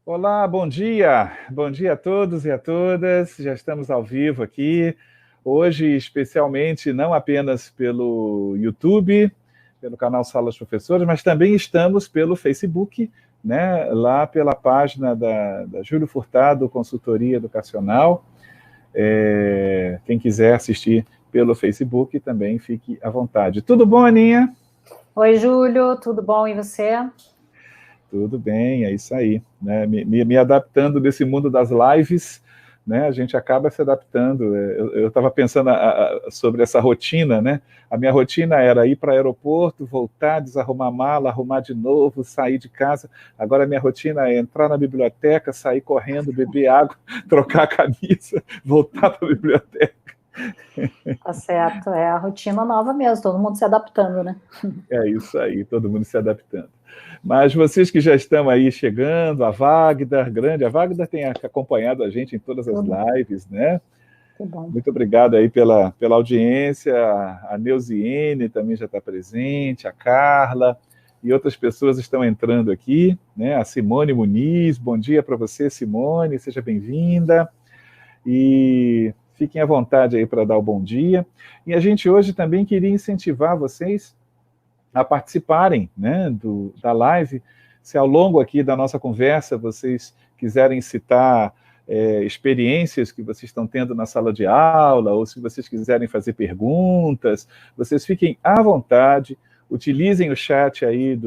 Olá, bom dia a todos e a todas, já estamos ao vivo aqui, hoje especialmente não apenas pelo YouTube, pelo canal Sala dos Professores, mas também estamos pelo Facebook, né, lá pela página da Júlio Furtado Consultoria Educacional. Quem quiser assistir pelo Facebook também fique à vontade. Tudo bom, Aninha? Oi, Júlio, tudo bom e você? Tudo bem, é isso aí, né? Me adaptando nesse mundo das lives, né? A gente acaba se adaptando. Eu estava pensando sobre essa rotina, né? A minha rotina era ir para o aeroporto, voltar, desarrumar a mala, arrumar de novo, sair de casa. Agora a minha rotina é entrar na biblioteca, sair correndo, beber água, trocar a camisa, voltar para a biblioteca. Tá certo, é a rotina nova mesmo, todo mundo se adaptando, né? É isso aí, todo mundo se adaptando. Mas vocês que já estão aí chegando, a Wagner tem acompanhado a gente em todas as lives, né? Muito obrigado aí pela audiência, a Neuziene também já está presente, a Carla, e outras pessoas estão entrando aqui, né? A Simone Muniz, bom dia para você, Simone, seja bem-vinda, e fiquem à vontade aí para dar o bom dia. E a gente hoje também queria incentivar vocês a participarem, né, da live. Se ao longo aqui da nossa conversa vocês quiserem citar experiências que vocês estão tendo na sala de aula, ou se vocês quiserem fazer perguntas, vocês fiquem à vontade, utilizem o chat aí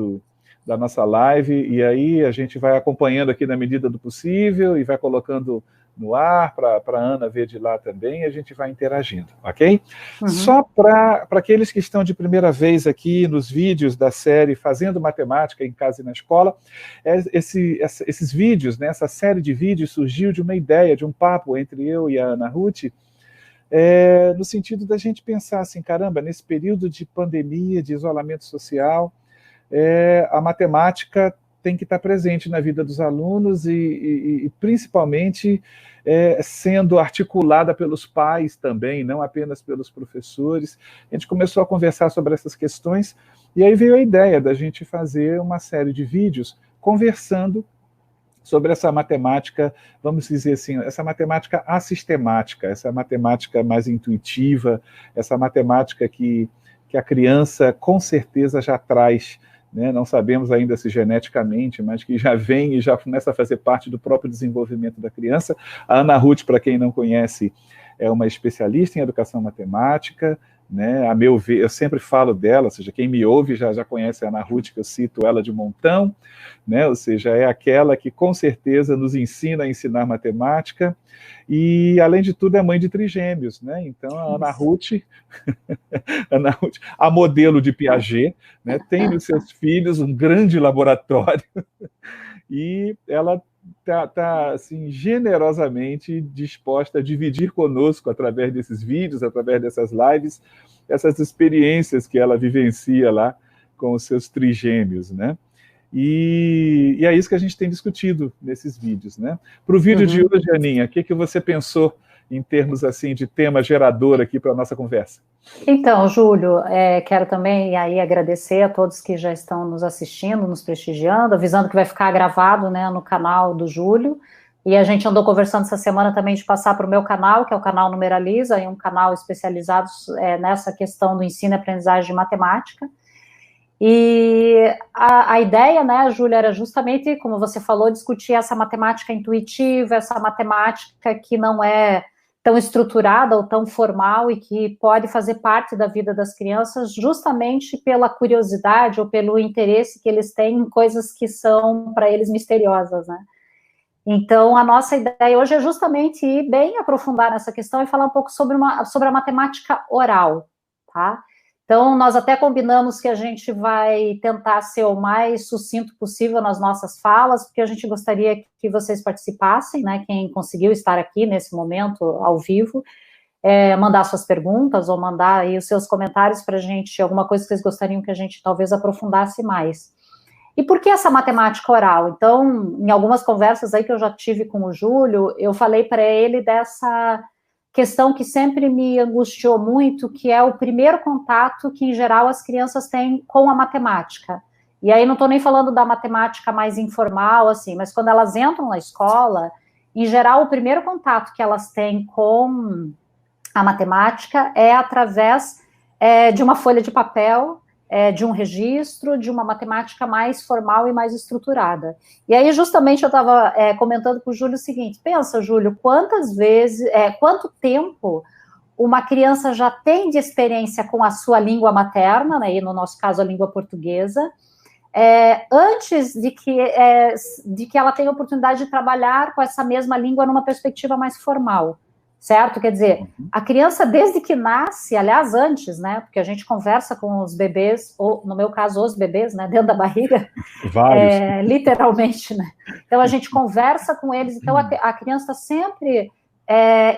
da nossa live, e aí a gente vai acompanhando aqui na medida do possível, e vai colocando no ar, para a Ana ver de lá também, e a gente vai interagindo, ok? Uhum. Só para aqueles que estão de primeira vez aqui nos vídeos da série Fazendo Matemática em Casa e na Escola, esses vídeos, né, essa série de vídeos surgiu de uma ideia, de um papo entre eu e a Ana Ruth, no sentido da gente pensar assim, caramba, nesse período de pandemia, de isolamento social, a matemática tem que estar presente na vida dos alunos e principalmente sendo articulada pelos pais também, não apenas pelos professores. A gente começou a conversar sobre essas questões e aí veio a ideia da gente fazer uma série de vídeos conversando sobre essa matemática, vamos dizer assim, essa matemática assistemática, essa matemática mais intuitiva, essa matemática que a criança com certeza já traz, né? Não sabemos ainda se geneticamente, mas que já vem e já começa a fazer parte do próprio desenvolvimento da criança. A Ana Ruth, para quem não conhece, é uma especialista em educação matemática, né? A meu ver, eu sempre falo dela, ou seja, quem me ouve já conhece a Ana Ruth, que eu cito ela de montão, né? Ou seja, é aquela que com certeza nos ensina a ensinar matemática, e além de tudo é mãe de trigêmeos, né? Então a Ana Ruth, a modelo de Piaget, né, tem nos seus filhos um grande laboratório e ela está assim, generosamente disposta a dividir conosco, através desses vídeos, através dessas lives, essas experiências que ela vivencia lá com os seus trigêmeos, né? E é isso que a gente tem discutido nesses vídeos, né? Para o vídeo de hoje, Aninha, o que você pensou em termos assim de tema gerador aqui para a nossa conversa? Então, Júlio, quero também aí agradecer a todos que já estão nos assistindo, nos prestigiando, avisando que vai ficar gravado, né, no canal do Júlio, e a gente andou conversando essa semana também de passar para o meu canal, que é o canal Numeraliza, um canal especializado nessa questão do ensino e aprendizagem de matemática. E a ideia, né, Júlia, era justamente, como você falou, discutir essa matemática intuitiva, essa matemática que não é tão estruturada ou tão formal e que pode fazer parte da vida das crianças justamente pela curiosidade ou pelo interesse que eles têm em coisas que são para eles misteriosas, né? Então, a nossa ideia hoje é justamente ir bem aprofundar nessa questão e falar um pouco sobre a matemática oral, tá? Então, nós até combinamos que a gente vai tentar ser o mais sucinto possível nas nossas falas, porque a gente gostaria que vocês participassem, né? Quem conseguiu estar aqui nesse momento, ao vivo, mandar suas perguntas ou mandar aí os seus comentários para a gente, alguma coisa que vocês gostariam que a gente talvez aprofundasse mais. E por que essa matemática oral? Então, em algumas conversas aí que eu já tive com o Júlio, eu falei para ele dessa questão que sempre me angustiou muito, que é o primeiro contato que, em geral, as crianças têm com a matemática. E aí não estou nem falando da matemática mais informal, assim, mas quando elas entram na escola, em geral, o primeiro contato que elas têm com a matemática é através de uma folha de papel, de um registro, de uma matemática mais formal e mais estruturada. E aí, justamente, eu estava comentando com o Júlio o seguinte, pensa, Júlio, quanto tempo uma criança já tem de experiência com a sua língua materna, né, e no nosso caso a língua portuguesa, antes de que ela tenha a oportunidade de trabalhar com essa mesma língua numa perspectiva mais formal, certo? Quer dizer, a criança desde que nasce, aliás, antes, né, porque a gente conversa com os bebês, ou no meu caso, os bebês, né, dentro da barriga, literalmente, né? Então a gente conversa com eles, então a criança sempre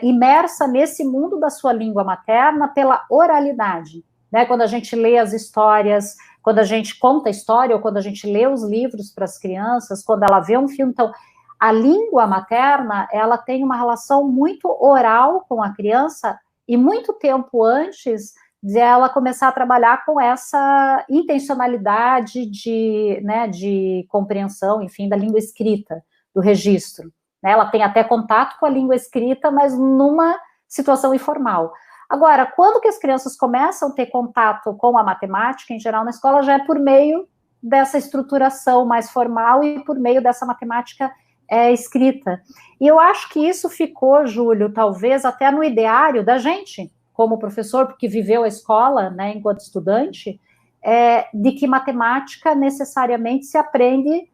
imersa nesse mundo da sua língua materna pela oralidade, né? Quando a gente lê as histórias, quando a gente conta a história, ou quando a gente lê os livros para as crianças, quando ela vê um filme, então, a língua materna, ela tem uma relação muito oral com a criança, e muito tempo antes de ela começar a trabalhar com essa intencionalidade de compreensão, enfim, da língua escrita, do registro. Ela tem até contato com a língua escrita, mas numa situação informal. Agora, quando que as crianças começam a ter contato com a matemática, em geral, na escola, já é por meio dessa estruturação mais formal e por meio dessa matemática escrita. E eu acho que isso ficou, Júlio, talvez até no ideário da gente, como professor, porque viveu a escola, né, enquanto estudante, de que matemática necessariamente se aprende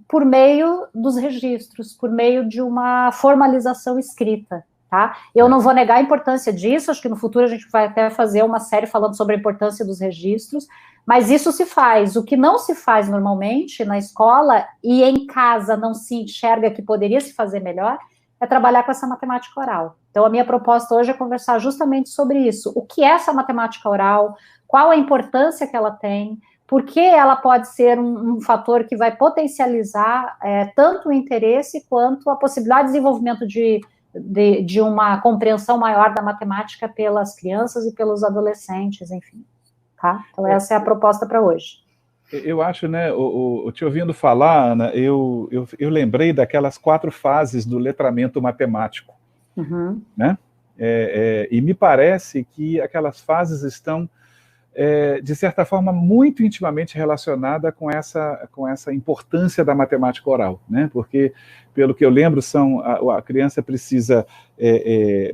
por meio dos registros, por meio de uma formalização escrita. Tá? Eu não vou negar a importância disso, acho que no futuro a gente vai até fazer uma série falando sobre a importância dos registros, mas isso se faz. O que não se faz normalmente na escola e em casa não se enxerga que poderia se fazer melhor, é trabalhar com essa matemática oral. Então a minha proposta hoje é conversar justamente sobre isso. O que é essa matemática oral? Qual a importância que ela tem? Por que ela pode ser um fator que vai potencializar tanto o interesse quanto a possibilidade de desenvolvimento de uma compreensão maior da matemática pelas crianças e pelos adolescentes, enfim. Tá? Então, essa é a proposta para hoje. Eu acho, né, te ouvindo falar, Ana, eu lembrei daquelas 4 fases do letramento matemático. Né? E me parece que aquelas fases estão, de certa forma, muito intimamente relacionada com essa importância da matemática oral, né? Porque, pelo que eu lembro, a criança precisa,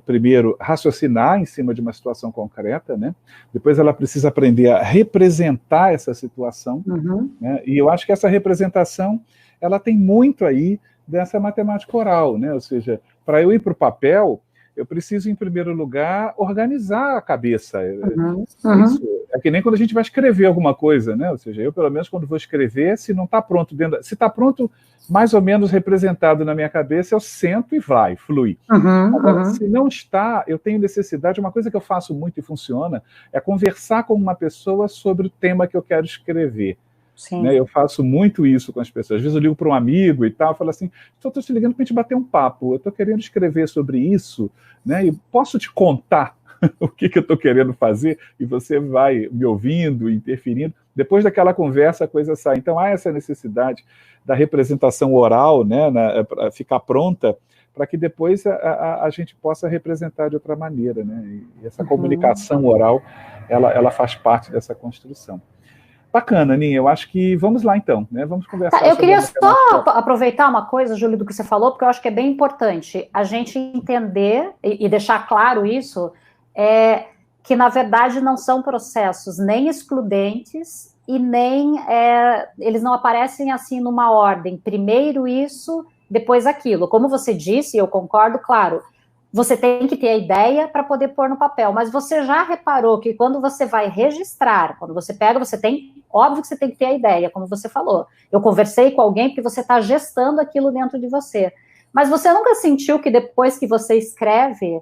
primeiro, raciocinar em cima de uma situação concreta, né? Depois ela precisa aprender a representar essa situação, né? E eu acho que essa representação, ela tem muito aí dessa matemática oral, né? Ou seja, para eu ir para o papel, eu preciso, em primeiro lugar, organizar a cabeça. Isso é que nem quando a gente vai escrever alguma coisa, né? Ou seja, eu, pelo menos, quando vou escrever, se não está pronto se está pronto, mais ou menos representado na minha cabeça, eu sento e flui. Agora, se não está, eu tenho necessidade, uma coisa que eu faço muito e funciona, é conversar com uma pessoa sobre o tema que eu quero escrever. Né, eu faço muito isso com as pessoas. Às vezes eu ligo para um amigo e tal, eu falo assim, estou te ligando para a gente bater um papo, eu estou querendo escrever sobre isso, né, e posso te contar o que eu estou querendo fazer? E você vai me ouvindo, interferindo. Depois daquela conversa, a coisa sai. Então há essa necessidade da representação oral, né, para ficar pronta, para que depois a gente possa representar de outra maneira. Né, e essa comunicação oral, ela faz parte dessa construção. Bacana, Aninha, eu acho que vamos lá então, né? Vamos conversar. Eu queria só aproveitar uma coisa, Júlio, do que você falou, porque eu acho que é bem importante a gente entender e deixar claro isso, que na verdade não são processos nem excludentes e nem eles não aparecem assim numa ordem, primeiro isso, depois aquilo. Como você disse, eu concordo, claro. Você tem que ter a ideia para poder pôr no papel, mas você já reparou que quando você vai registrar, quando você pega, óbvio que você tem que ter a ideia, como você falou. Eu conversei com alguém porque você está gestando aquilo dentro de você. Mas você nunca sentiu que depois que você escreve,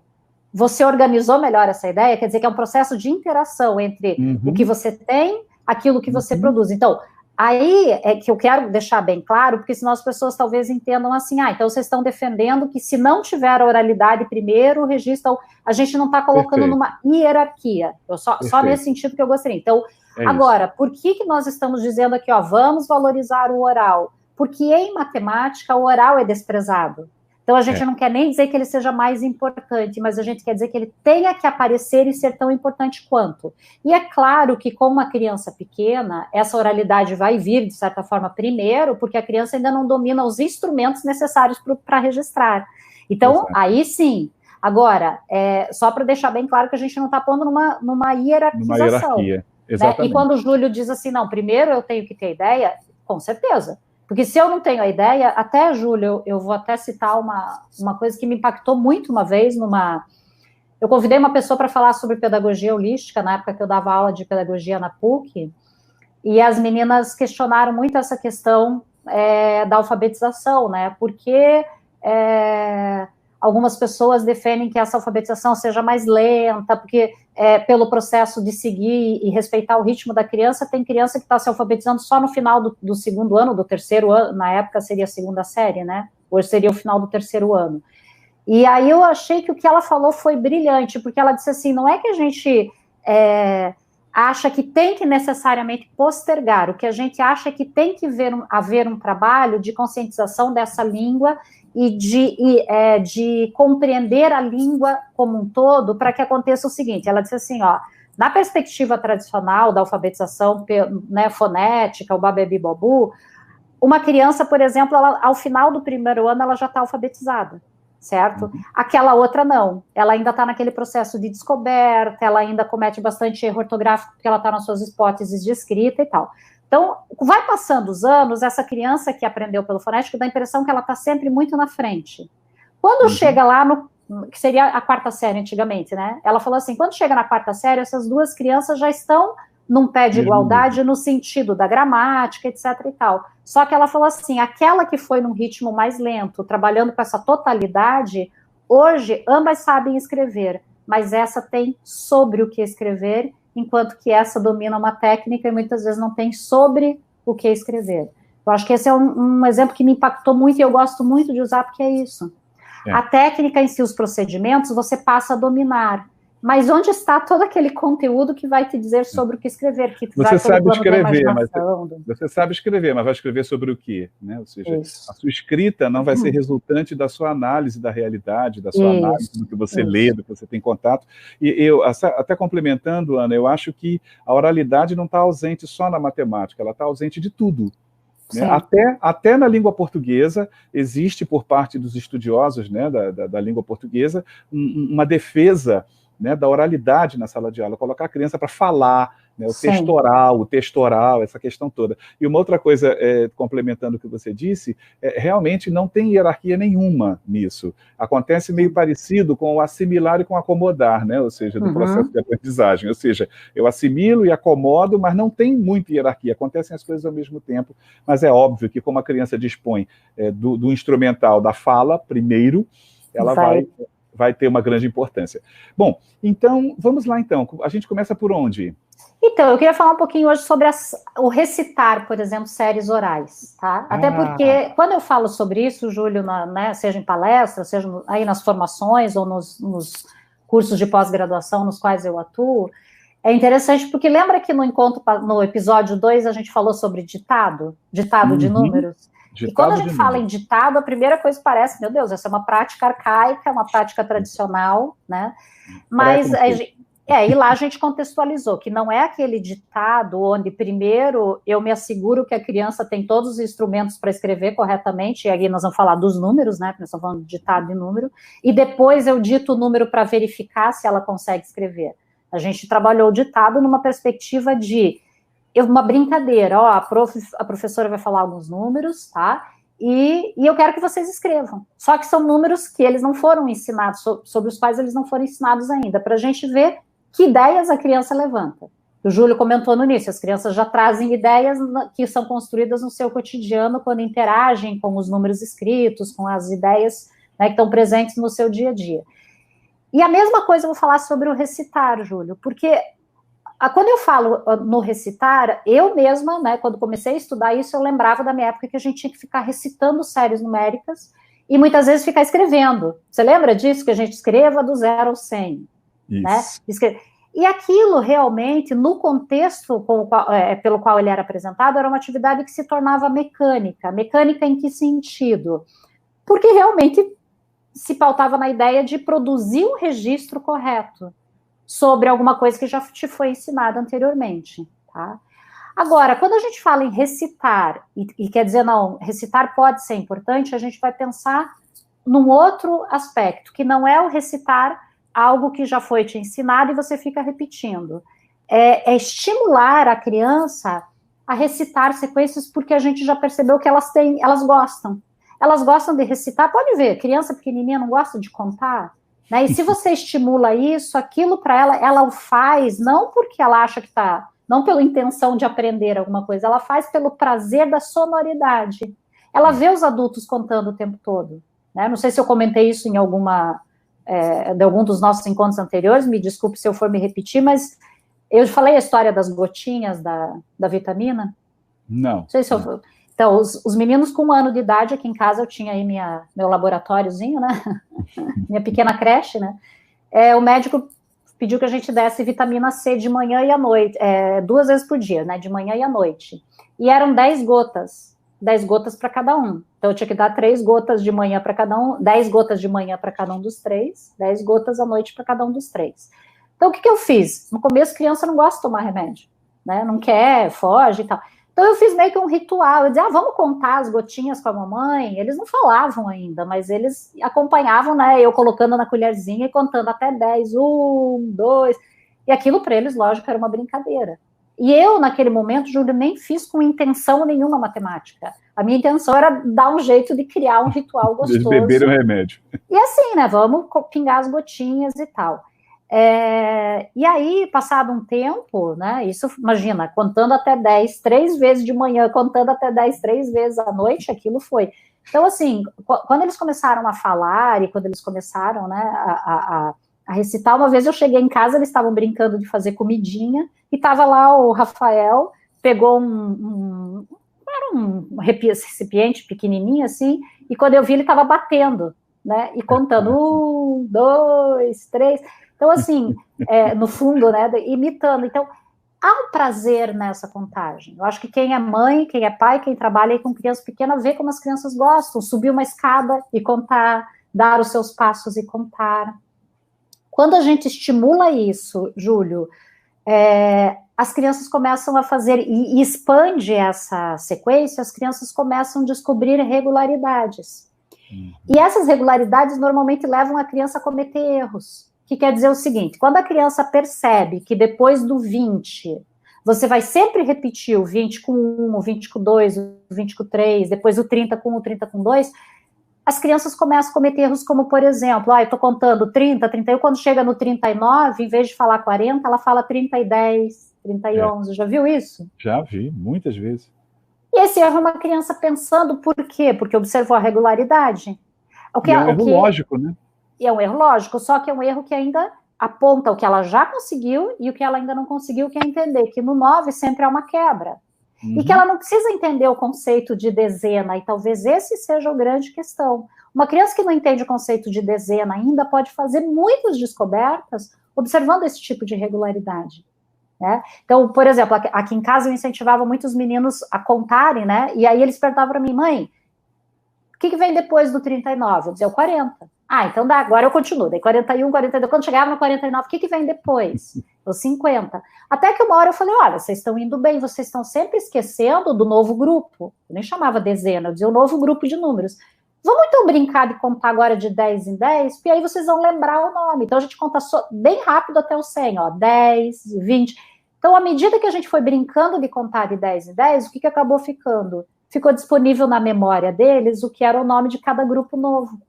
você organizou melhor essa ideia? Quer dizer que é um processo de interação entre o que você tem, aquilo que você produz. Então, aí é que eu quero deixar bem claro, porque senão as pessoas talvez entendam assim, então vocês estão defendendo que se não tiver a oralidade primeiro, o registro, a gente não está colocando numa hierarquia, só nesse sentido que eu gostaria. Então, Agora, por que nós estamos dizendo aqui, ó, vamos valorizar o oral? Porque em matemática o oral é desprezado. Então a gente não quer nem dizer que ele seja mais importante, mas a gente quer dizer que ele tenha que aparecer e ser tão importante quanto. E é claro que com uma criança pequena, essa oralidade vai vir, de certa forma, primeiro, porque a criança ainda não domina os instrumentos necessários para registrar. Então, aí sim. Agora, só para deixar bem claro que a gente não está pondo numa hierarquização. Numa hierarquia, exatamente. Né? E quando o Júlio diz assim, não, primeiro eu tenho que ter ideia, com certeza. Porque se eu não tenho a ideia, até, Júlio, eu vou até citar uma coisa que me impactou muito uma vez eu convidei uma pessoa para falar sobre pedagogia holística, na época que eu dava aula de pedagogia na PUC, e as meninas questionaram muito essa questão da alfabetização, né? Porque algumas pessoas defendem que essa alfabetização seja mais lenta, porque pelo processo de seguir e respeitar o ritmo da criança, tem criança que está se alfabetizando só no final do segundo ano, do terceiro ano, na época seria a segunda série, né? Hoje seria o final do terceiro ano. E aí eu achei que o que ela falou foi brilhante, porque ela disse assim, não é que a gente acha que tem que necessariamente postergar, o que a gente acha é que tem que haver um trabalho de conscientização dessa língua e de compreender a língua como um todo, para que aconteça o seguinte, ela disse assim, ó, na perspectiva tradicional da alfabetização, né, fonética, o babebi bobu, uma criança, por exemplo, ao final do primeiro ano, ela já está alfabetizada, certo? Aquela outra não, ela ainda está naquele processo de descoberta, ela ainda comete bastante erro ortográfico, porque ela está nas suas hipóteses de escrita e tal. Então, vai passando os anos, essa criança que aprendeu pelo fonético dá a impressão que ela está sempre muito na frente. Quando chega lá que seria a quarta série antigamente, né? Ela falou assim, quando chega na quarta série, essas duas crianças já estão num pé de igualdade no sentido da gramática, etc. e tal. Só que ela falou assim, aquela que foi num ritmo mais lento, trabalhando com essa totalidade, hoje ambas sabem escrever, mas essa tem sobre o que escrever, enquanto que essa domina uma técnica e muitas vezes não tem sobre o que escrever. Eu acho que esse é um exemplo que me impactou muito e eu gosto muito de usar porque é isso. A técnica em si, os procedimentos, você passa a dominar. Mas onde está todo aquele conteúdo que vai te dizer sobre o que escrever? Que você sabe escrever, você sabe escrever, mas vai escrever sobre o quê? Né? Ou seja, a sua escrita não vai ser resultante da sua análise da realidade, da sua análise do que você lê, do que você tem contato. E eu, até complementando, Ana, eu acho que a oralidade não está ausente só na matemática, ela está ausente de tudo. Né? Até na língua portuguesa, existe por parte dos estudiosos, né, da língua portuguesa uma defesa, né, da oralidade na sala de aula, colocar a criança para falar, né, o texto oral, essa questão toda. E uma outra coisa, complementando o que você disse, realmente não tem hierarquia nenhuma nisso. Acontece meio parecido com o assimilar e com o acomodar, né, ou seja, do processo de aprendizagem. Ou seja, eu assimilo e acomodo, mas não tem muita hierarquia, acontecem as coisas ao mesmo tempo, mas é óbvio que como a criança dispõe do instrumental da fala, primeiro, ela vai ter uma grande importância. Bom, então, vamos lá então. A gente começa por onde? Então, eu queria falar um pouquinho hoje sobre o recitar, por exemplo, séries orais, tá? Até porque, quando eu falo sobre isso, Júlio, né, seja em palestra, seja aí nas formações ou nos cursos de pós-graduação nos quais eu atuo, é interessante porque lembra que no episódio 2 a gente falou sobre ditado de números? E quando a gente fala em ditado, a primeira coisa que parece, meu Deus, essa é uma prática arcaica, uma prática tradicional, né? Mas, e lá a gente contextualizou que não é aquele ditado onde primeiro eu me asseguro que a criança tem todos os instrumentos para escrever corretamente, e aí nós vamos falar dos números, né? Porque nós estamos falando de ditado e número, e depois eu dito o número para verificar se ela consegue escrever. A gente trabalhou o ditado numa perspectiva de uma brincadeira, ó, a professora vai falar alguns números, tá? E eu quero que vocês escrevam. Só que são números que eles não foram ensinados, sobre os quais eles não foram ensinados ainda, para a gente ver que ideias a criança levanta. O Júlio comentou no início, as crianças já trazem ideias que são construídas no seu cotidiano quando interagem com os números escritos, com as ideias, né, que estão presentes no seu dia a dia. E a mesma coisa eu vou falar sobre o recitar, Júlio, porque quando eu falo no recitar, eu mesma, né, quando comecei a estudar isso, eu lembrava da minha época que a gente tinha que ficar recitando séries numéricas e muitas vezes ficar escrevendo. Você lembra disso? Que a gente escreva do 0 ao 100. Né? E aquilo realmente, no contexto pelo qual ele era apresentado, era uma atividade que se tornava mecânica. Mecânica em que sentido? Porque realmente se pautava na ideia de produzir um registro correto sobre alguma coisa que já te foi ensinada anteriormente, tá? Agora, quando a gente fala em recitar, e quer dizer, não, recitar pode ser importante, a gente vai pensar num outro aspecto, que não é o recitar algo que já foi te ensinado e você fica repetindo. É estimular a criança a recitar sequências, porque a gente já percebeu que elas gostam. Elas gostam de recitar, pode ver, criança pequenininha não gosta de contar, né? E se você estimula isso, aquilo para ela o faz, não porque ela acha que está, não pela intenção de aprender alguma coisa, ela faz pelo prazer da sonoridade. Ela vê os adultos contando o tempo todo, né? Não sei se eu comentei isso em de algum dos nossos encontros anteriores, me desculpe se eu for me repetir, mas eu falei a história das gotinhas da vitamina? Não sei se eu... Então, os meninos com 1 ano de idade, aqui em casa eu tinha aí meu laboratóriozinho, né? Minha pequena creche, né? O médico pediu que a gente desse vitamina C de manhã e à noite, 2 vezes por dia, né? De manhã e à noite. E eram 10 gotas. 10 gotas para cada um. Então, eu tinha que dar 3 gotas de manhã para cada um, 10 gotas de manhã para cada um dos 3, 10 gotas à noite para cada um dos 3. Então, o que eu fiz? No começo, criança não gosta de tomar remédio, né? Não quer, foge e tal. Então, eu fiz meio que um ritual. Eu dizia, vamos contar as gotinhas com a mamãe. Eles não falavam ainda, mas eles acompanhavam, né? Eu colocando na colherzinha e contando até 10. 1, 2. E aquilo para eles, lógico, era uma brincadeira. E eu, naquele momento, Júlio, nem fiz com intenção nenhuma matemática. A minha intenção era dar um jeito de criar um ritual gostoso. Eles beberam remédio. E assim, né? Vamos pingar as gotinhas e tal. E aí, passado um tempo, né? Isso, imagina, contando até 10, 3 vezes de manhã, contando até 10, 3 vezes à noite, aquilo foi. Então, assim, quando eles começaram a falar e quando eles começaram, né, a recitar, uma vez eu cheguei em casa, eles estavam brincando de fazer comidinha, e estava lá o Rafael, pegou um recipiente pequenininho assim, e quando eu vi, ele estava batendo, né, e contando 1, 2, 3... Então, assim, no fundo, né, imitando. Então, há um prazer nessa contagem. Eu acho que quem é mãe, quem é pai, quem trabalha aí com criança pequena, vê como as crianças gostam. Subir uma escada e contar, dar os seus passos e contar. Quando a gente estimula isso, Júlio, as crianças começam a fazer, e expande essa sequência, as crianças começam a descobrir regularidades. E essas regularidades normalmente levam a criança a cometer erros. Que quer dizer o seguinte, quando a criança percebe que depois do 20, você vai sempre repetir o 20 com 1, o 20 com 2, o 20 com 3, depois o 30 com 1, o 30 com 2, as crianças começam a cometer erros como, por exemplo, eu estou contando 30, 31, quando chega no 39, em vez de falar 40, ela fala 30 e 10, 30 e 11, já viu isso? Já vi, muitas vezes. E esse erro é uma criança pensando por quê? Porque observou a regularidade. É um erro lógico, né? E é um erro lógico, só que é um erro que ainda aponta o que ela já conseguiu e o que ela ainda não conseguiu, que é entender que no 9 sempre é uma quebra. E que ela não precisa entender o conceito de dezena, e talvez esse seja a grande questão. Uma criança que não entende o conceito de dezena ainda pode fazer muitas descobertas observando esse tipo de regularidade. Né? Então, por exemplo, aqui em casa eu incentivava muitos meninos a contarem, né? E aí eles perguntavam para mim, mãe, o que vem depois do 39? Eu dizia, o 40. Então dá, agora eu continuo. Daí 41, 42, quando chegava no 49, o que vem depois? O 50. Até que uma hora eu falei, olha, vocês estão indo bem, vocês estão sempre esquecendo do novo grupo. Eu nem chamava dezena, eu dizia o novo grupo de números. Vamos então brincar de contar agora de 10 em 10, porque aí vocês vão lembrar o nome. Então a gente conta bem rápido até o 100, 10, 20. Então, à medida que a gente foi brincando de contar de 10 em 10, o que acabou ficando? Ficou disponível na memória deles o que era o nome de cada grupo novo.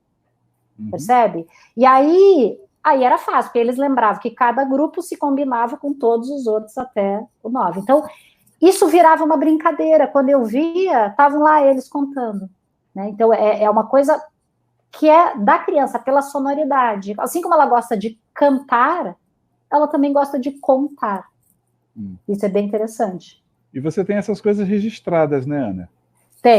Percebe? E aí era fácil, porque eles lembravam que cada grupo se combinava com todos os outros até o 9. Então, isso virava uma brincadeira. Quando eu via, estavam lá eles contando. Né? Então, é uma coisa que é da criança, pela sonoridade. Assim como ela gosta de cantar, ela também gosta de contar. Isso é bem interessante. E você tem essas coisas registradas, né, Ana?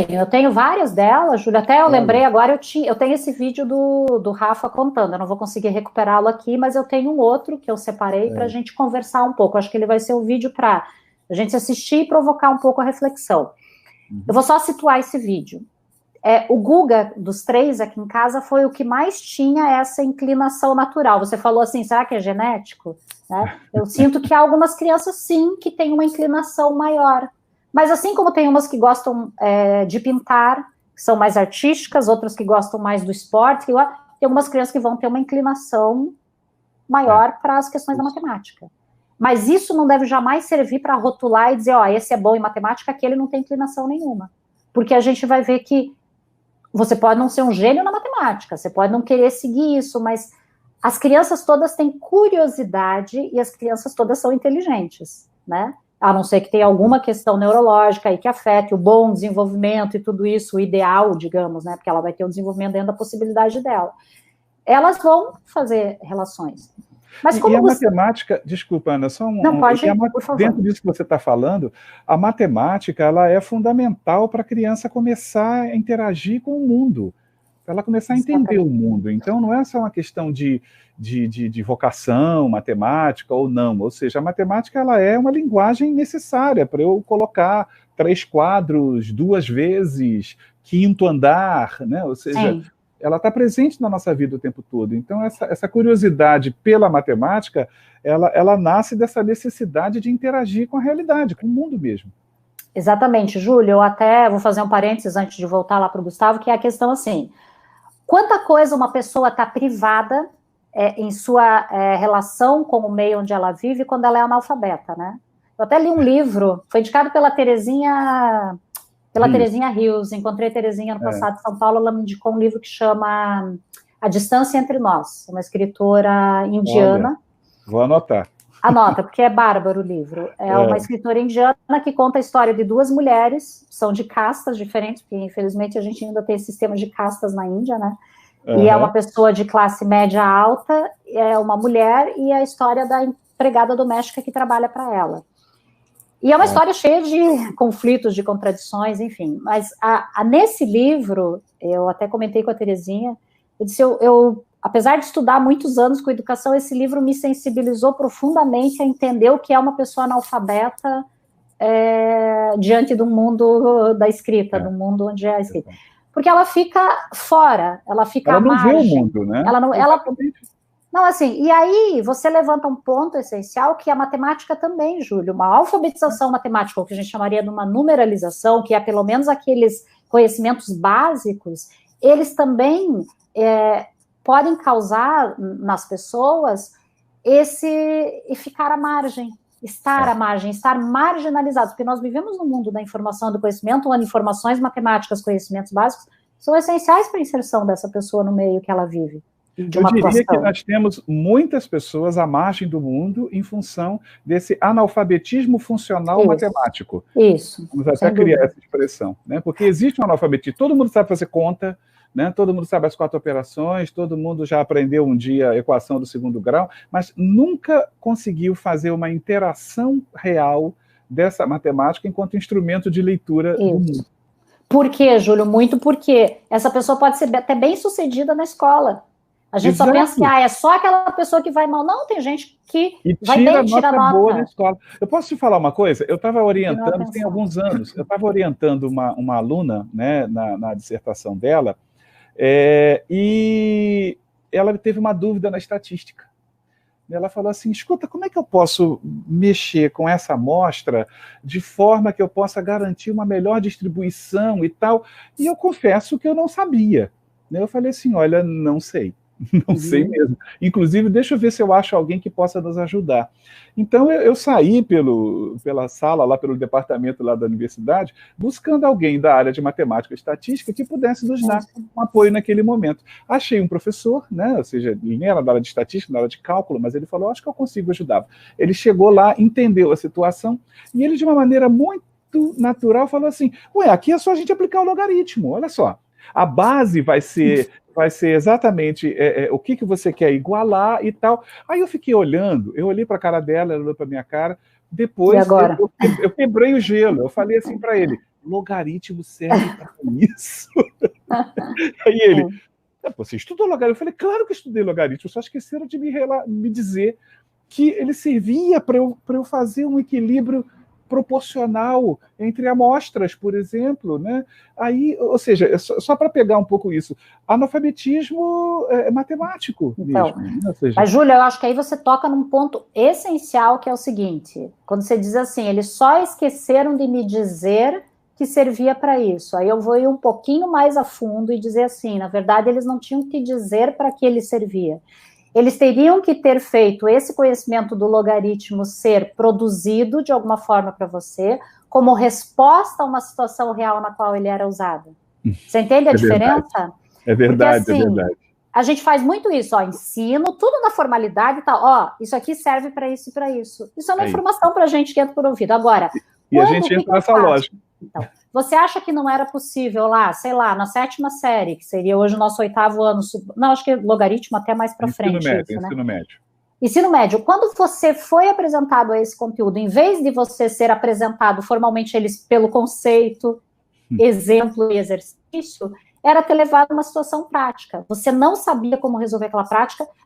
Eu tenho várias delas, Júlia, até eu lembrei agora, eu tenho esse vídeo do Rafa contando, eu não vou conseguir recuperá-lo aqui, mas eu tenho um outro que eu separei para a gente conversar um pouco, acho que ele vai ser um vídeo para a gente assistir e provocar um pouco a reflexão. Eu vou só situar esse vídeo. O Guga, dos 3 aqui em casa, foi o que mais tinha essa inclinação natural. Você falou assim, será que é genético? Né? Eu sinto que há algumas crianças, sim, que têm uma inclinação maior. Mas assim como tem umas que gostam de pintar, que são mais artísticas, outras que gostam mais do esporte, tem algumas crianças que vão ter uma inclinação maior para as questões da matemática. Mas isso não deve jamais servir para rotular e dizer, esse é bom em matemática, aquele não tem inclinação nenhuma. Porque a gente vai ver que você pode não ser um gênio na matemática, você pode não querer seguir isso, mas as crianças todas têm curiosidade e as crianças todas são inteligentes, né? A não ser que tenha alguma questão neurológica aí que afete o bom desenvolvimento e tudo isso, o ideal, digamos, né? Porque ela vai ter o desenvolvimento dentro da possibilidade dela. Elas vão fazer relações. Mas como a matemática, desculpa, Ana, só um... Não, pode, por favor. Dentro disso que você está falando, a matemática, ela é fundamental para a criança começar a interagir com o mundo, para ela começar a entender o mundo. Então, não é só uma questão de vocação matemática ou não, ou seja, a matemática ela é uma linguagem necessária para eu colocar 3 quadros 2 vezes, 5º andar, né? Ou seja, ela está presente na nossa vida o tempo todo. Então, essa curiosidade pela matemática, ela nasce dessa necessidade de interagir com a realidade, com o mundo mesmo. Exatamente, Júlio. Eu até vou fazer um parênteses antes de voltar lá para o Gustavo, que é a questão assim, quanta coisa uma pessoa está privada em sua relação com o meio onde ela vive quando ela é analfabeta, né? Eu até li um livro, foi indicado pela Terezinha Rios, encontrei a Terezinha no passado em São Paulo, ela me indicou um livro que chama A Distância Entre Nós, uma escritora indiana. Olha, vou anotar. Anota, porque é bárbaro o livro. É uma escritora indiana que conta a história de 2 mulheres, são de castas diferentes, porque infelizmente a gente ainda tem sistema de castas na Índia, né? E é uma pessoa de classe média alta, é uma mulher, e é a história da empregada doméstica que trabalha para ela. E é uma história cheia de conflitos, de contradições, enfim. Mas nesse livro, eu até comentei com a Terezinha, eu disse, apesar de estudar muitos anos com educação, esse livro me sensibilizou profundamente a entender o que é uma pessoa analfabeta diante do mundo da escrita, do mundo onde é a escrita. Porque ela fica fora, ela fica à margem. Ela não vê o mundo, né? Não, assim, e aí você levanta um ponto essencial que é a matemática também, Júlio, uma alfabetização matemática, o que a gente chamaria de uma numeralização, que é pelo menos aqueles conhecimentos básicos, eles também podem causar nas pessoas esse ficar à margem, estar à margem, estar marginalizados, porque nós vivemos no mundo da informação e do conhecimento, onde informações matemáticas, conhecimentos básicos, são essenciais para a inserção dessa pessoa no meio que ela vive. Eu diria que nós temos muitas pessoas à margem do mundo em função desse analfabetismo funcional matemático. Isso. Vamos até criar essa expressão, né? Porque existe um analfabetismo, todo mundo sabe fazer conta, né? Todo mundo sabe as 4 operações, todo mundo já aprendeu um dia a equação do 2º grau, mas nunca conseguiu fazer uma interação real dessa matemática enquanto instrumento de leitura do mundo. Por quê, Júlio? Muito porque essa pessoa pode ser até bem sucedida na escola. A gente só pensa que é só aquela pessoa que vai mal. Não, tem gente que vai bem e tira nota boa na escola. Eu posso te falar uma coisa? Eu estava orientando, tem alguns anos, eu estava orientando uma aluna, né, na dissertação dela, e ela teve uma dúvida na estatística. Ela falou assim, escuta, como é que eu posso mexer com essa amostra de forma que eu possa garantir uma melhor distribuição e tal? E eu confesso que eu não sabia. Eu falei assim, olha, não sei. Não sei mesmo. Inclusive, deixa eu ver se eu acho alguém que possa nos ajudar. Então, eu saí pela sala, lá pelo departamento lá da universidade, buscando alguém da área de matemática e estatística que pudesse nos dar um apoio naquele momento. Achei um professor, né, ou seja, ele nem era da área de estatística, da área de cálculo, mas ele falou, acho que eu consigo ajudar. Ele chegou lá, entendeu a situação, e ele, de uma maneira muito natural, falou assim, ué, aqui é só a gente aplicar o logaritmo, olha só. A base vai ser exatamente o que você quer igualar e tal. Aí eu fiquei olhando, eu olhei para a cara dela, ela olhou para a minha cara, depois eu quebrei o gelo, eu falei assim para ele, logaritmo serve para isso? Aí ele, você estudou logaritmo? Eu falei, claro que estudei logaritmo, só esqueceram de me dizer que ele servia para eu fazer um equilíbrio proporcional entre amostras, por exemplo, né? Aí, ou seja, só para pegar um pouco isso, analfabetismo é matemático então, mesmo. Ou seja, mas, Júlia, eu acho que aí você toca num ponto essencial, que é o seguinte, quando você diz assim, eles só esqueceram de me dizer que servia para isso. Aí eu vou ir um pouquinho mais a fundo e dizer assim, na verdade, eles não tinham que dizer para que ele servia. Eles teriam que ter feito esse conhecimento do logaritmo ser produzido de alguma forma para você, como resposta a uma situação real na qual ele era usado. Você entende a diferença? É verdade, porque, assim, é verdade. A gente faz muito isso, ensino, tudo na formalidade e tal, isso aqui serve para isso e para isso. Isso é uma informação para a gente que entra por ouvido. Agora, e a gente entra nessa lógica. Então, você acha que não era possível lá, sei lá, na 7ª série, que seria hoje o nosso 8º ano, não, acho que logaritmo até mais para frente. Ensino médio. Ensino médio, quando você foi apresentado a esse conteúdo, em vez de você ser apresentado formalmente eles pelo conceito, exemplo e exercício, era ter levado uma situação prática. Você não sabia como resolver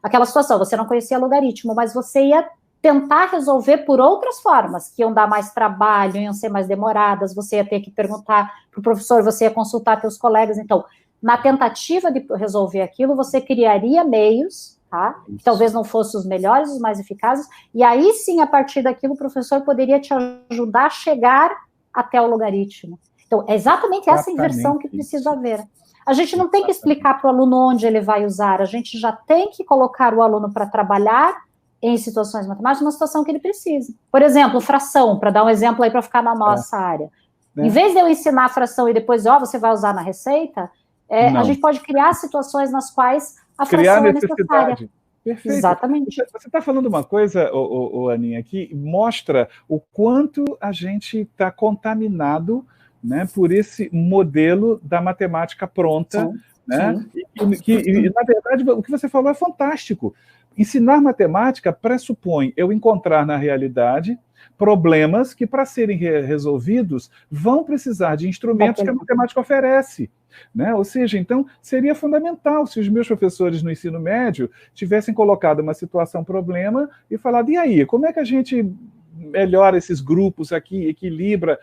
aquela situação, você não conhecia logaritmo, mas você ia tentar resolver por outras formas, que iam dar mais trabalho, iam ser mais demoradas, você ia ter que perguntar para o professor, você ia consultar seus colegas. Então, na tentativa de resolver aquilo, você criaria meios, tá? Que talvez não fossem os melhores, os mais eficazes, e aí sim, a partir daquilo, o professor poderia te ajudar a chegar até o logaritmo. Então, é exatamente essa inversão que precisa haver. A gente não tem que explicar para o aluno onde ele vai usar, a gente já tem que colocar o aluno para trabalhar em situações matemáticas, uma situação que ele precisa. Por exemplo, fração, para dar um exemplo aí para ficar na nossa área. Em vez de eu ensinar a fração e depois, você vai usar na receita, a gente pode criar situações nas quais a fração é necessária. Perfeito. Exatamente. Você está falando uma coisa, Aninha, que mostra o quanto a gente está contaminado, né, por esse modelo da matemática pronta. Sim, né? E, na verdade, o que você falou é fantástico. Ensinar matemática pressupõe eu encontrar na realidade problemas que, para serem resolvidos, vão precisar de instrumentos que a matemática oferece. Né? Ou seja, então, seria fundamental se os meus professores no ensino médio tivessem colocado uma situação problema e falado, e aí, como é que a gente melhora esses grupos aqui, equilibra?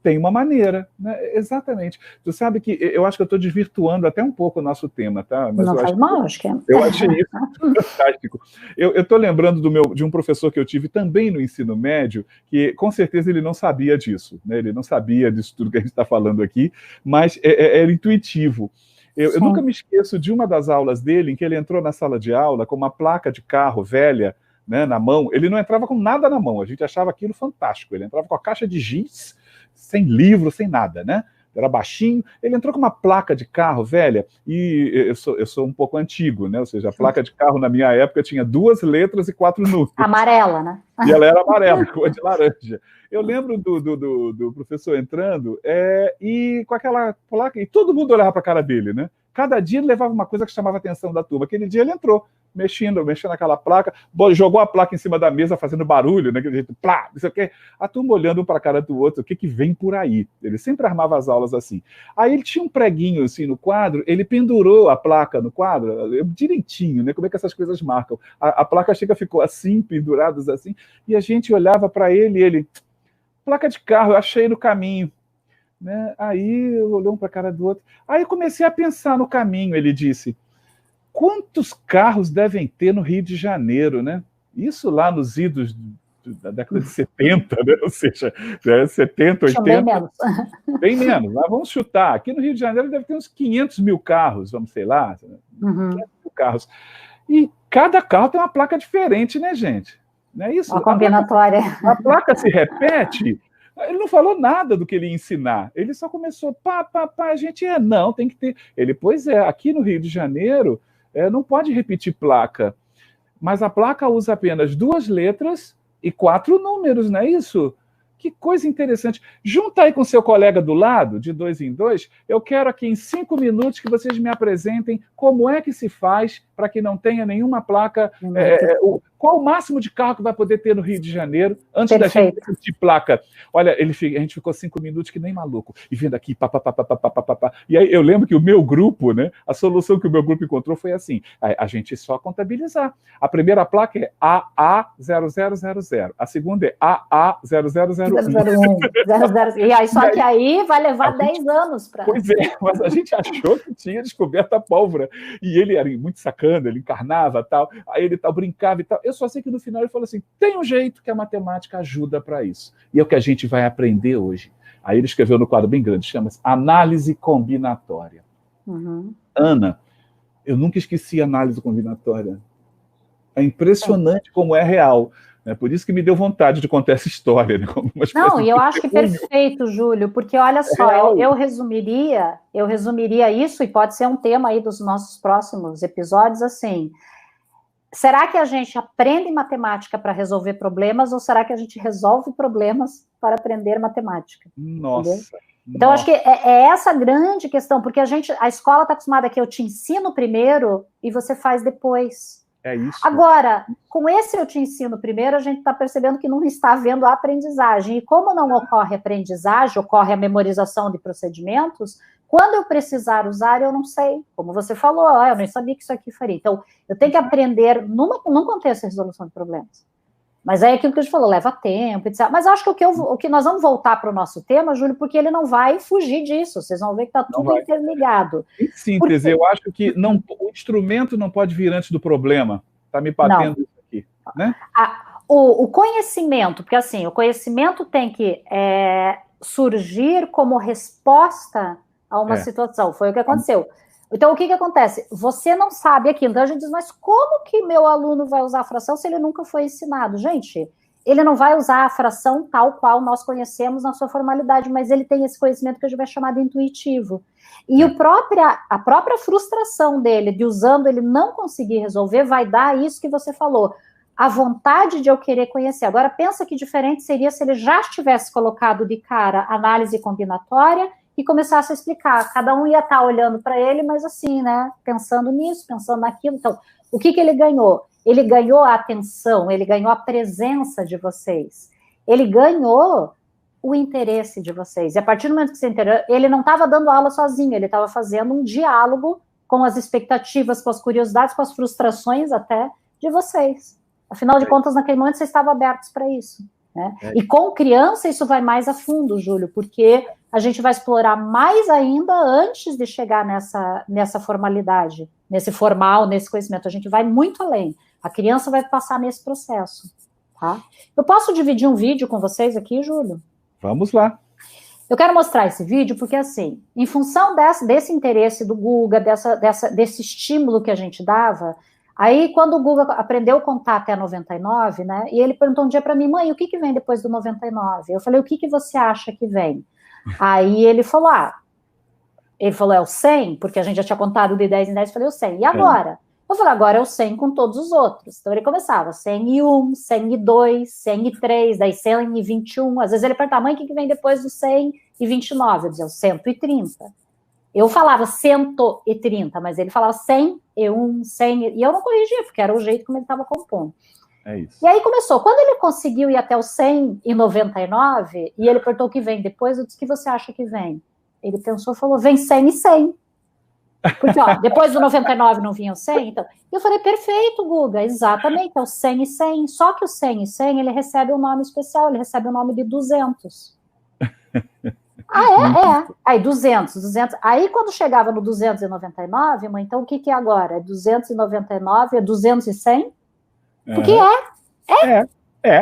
Tem uma maneira, né? Exatamente. Tu sabe que eu acho que eu estou desvirtuando até um pouco o nosso tema, tá? Mas não faz mal, acho que é. Eu achei isso fantástico. Eu estou lembrando de um professor que eu tive também no ensino médio, que com certeza ele não sabia disso, né? Ele não sabia disso tudo que a gente está falando aqui, mas era intuitivo. Eu nunca me esqueço de uma das aulas dele, em que ele entrou na sala de aula com uma placa de carro velha, né, na mão. Ele não entrava com nada na mão, a gente achava aquilo fantástico. Ele entrava com a caixa de giz, sem livro, sem nada, né? Era baixinho, ele entrou com uma placa de carro velha, e eu sou um pouco antigo, né? Ou seja, a placa de carro na minha época tinha 2 letras e 4 números. Amarela, né? E ela era amarela, cor de laranja. Eu lembro do professor entrando e com aquela placa, e todo mundo olhava para a cara dele, né? Cada dia ele levava uma coisa que chamava a atenção da turma. Aquele dia ele entrou, mexendo naquela placa, jogou a placa em cima da mesa, fazendo barulho, né? Aquele jeito, plá, não sei o quê. A turma olhando um para a cara do outro, o que vem por aí? Ele sempre armava as aulas assim. Aí ele tinha um preguinho assim no quadro, ele pendurou a placa no quadro, direitinho, né? Como é que essas coisas marcam? A placa ficou assim, penduradas assim, e a gente olhava para ele e ele, placa de carro, eu achei no caminho. Né? Aí eu olhei um para a cara do outro. Aí eu comecei a pensar no caminho, ele disse, quantos carros devem ter no Rio de Janeiro, né? Isso lá nos idos da década de 70, né? Ou seja, 70, 80... Bem menos. Bem menos, mas vamos chutar. Aqui no Rio de Janeiro deve ter uns 500 mil carros, vamos sei lá, 500 mil carros. E cada carro tem uma placa diferente, né, gente? Não é isso? Uma combinatória. A placa se repete... Ele não falou nada do que ele ia ensinar. Ele só começou, a gente não, tem que ter. Ele, pois é, aqui no Rio de Janeiro, não pode repetir placa. Mas a placa usa apenas 2 letras e 4 números, não é isso? Que coisa interessante. Junta aí com seu colega do lado, de 2 em 2, eu quero aqui em 5 minutos que vocês me apresentem como é que se faz para que não tenha nenhuma placa, Qual o máximo de carro que vai poder ter no Rio de Janeiro antes da gente discutir placa? Olha, a gente ficou 5 minutos que nem maluco, e vendo aqui, pá. E aí eu lembro que o meu grupo, né, a solução que o meu grupo encontrou foi assim, a gente só contabilizar. A primeira placa é AA0000, a segunda é AA0001. E aí, só que aí vai levar 10 anos para... Pois é, mas a gente achou que tinha descoberto a pólvora, e ele era muito sacana, ele encarnava tal, aí ele tal, brincava e tal. Eu só sei que no final ele falou assim, tem um jeito que a matemática ajuda para isso. E é o que a gente vai aprender hoje. Aí ele escreveu no quadro bem grande, chama-se Análise Combinatória. Ana, eu nunca esqueci a análise combinatória. É impressionante como é real. É por isso que me deu vontade de contar essa história. Né? Não, e eu acho que perfeito, Júlio, porque olha só, eu resumiria isso, e pode ser um tema aí dos nossos próximos episódios, assim... Será que a gente aprende matemática para resolver problemas ou será que a gente resolve problemas para aprender matemática? Nossa. Entendeu? Então, acho que é essa grande questão, porque a escola está acostumada que eu te ensino primeiro e você faz depois. É isso. Agora, com esse eu te ensino primeiro, a gente está percebendo que não está havendo a aprendizagem. E como não ocorre aprendizagem, ocorre a memorização de procedimentos, quando eu precisar usar, eu não sei. Como você falou, eu nem sabia que isso aqui faria. Então, eu tenho que aprender num contexto de resolução de problemas. Mas é aquilo que a gente falou, leva tempo, etc. Mas acho que o que nós vamos voltar para o nosso tema, Júlio, porque ele não vai fugir disso. Vocês vão ver que está tudo interligado. Em síntese, eu acho que o instrumento não pode vir antes do problema. Está me batendo isso aqui. Né? O conhecimento, porque assim, o conhecimento tem que surgir como resposta a uma situação. Foi o que aconteceu. Então, o que acontece? Você não sabe aquilo. Então, a gente diz, mas como que meu aluno vai usar a fração se ele nunca foi ensinado? Gente, ele não vai usar a fração tal qual nós conhecemos na sua formalidade, mas ele tem esse conhecimento que a gente vai chamar de intuitivo. E a própria frustração dele, de usando ele não conseguir resolver, vai dar isso que você falou, a vontade de eu querer conhecer. Agora, pensa que diferente seria se ele já tivesse colocado de cara análise combinatória e começasse a explicar. Cada um ia estar olhando para ele, mas assim, né, pensando nisso, pensando naquilo. Então, o que ele ganhou? Ele ganhou a atenção, ele ganhou a presença de vocês. Ele ganhou o interesse de vocês. E a partir do momento que você entendeu, ele não estava dando aula sozinho, ele estava fazendo um diálogo com as expectativas, com as curiosidades, com as frustrações até de vocês. Afinal de contas, naquele momento, vocês estavam abertos para isso. Né? E com criança, isso vai mais a fundo, Júlio, porque a gente vai explorar mais ainda antes de chegar nessa formalidade, nesse formal, nesse conhecimento. A gente vai muito além. A criança vai passar nesse processo. Tá? Eu posso dividir um vídeo com vocês aqui, Júlio? Vamos lá. Eu quero mostrar esse vídeo porque, assim, em função desse interesse do Guga, desse estímulo que a gente dava, aí quando o Guga aprendeu a contar até 99, né, e ele perguntou um dia para mim, mãe, o que vem depois do 99? Eu falei, o que você acha que vem? Aí ele falou, é o 100, porque a gente já tinha contado de 10 em 10, eu falei, o 100, e agora? Eu falei, agora é o 100 com todos os outros. Então ele começava, 101, 102, 103, daí 121, às vezes ele perguntava, mãe, o que vem depois do 129? Eu dizia, o 130. Eu falava 130, mas ele falava 101, 100, e eu não corrigia, porque era o jeito como ele estava compondo. É isso. E aí começou, quando ele conseguiu ir até o 199, e ele perguntou o que vem depois, eu disse, o que você acha que vem? Ele pensou e falou, vem 100 e 100. Porque, depois do 99 não vinha o 100, então... Eu falei, perfeito, Guga, exatamente, é o 100 e 100, só que o 100 e 100, ele recebe um nome especial, ele recebe o nome de 200. Aí 200. Aí quando chegava no 299, mãe, então o que é agora? É 299, é 200 e 100? Porque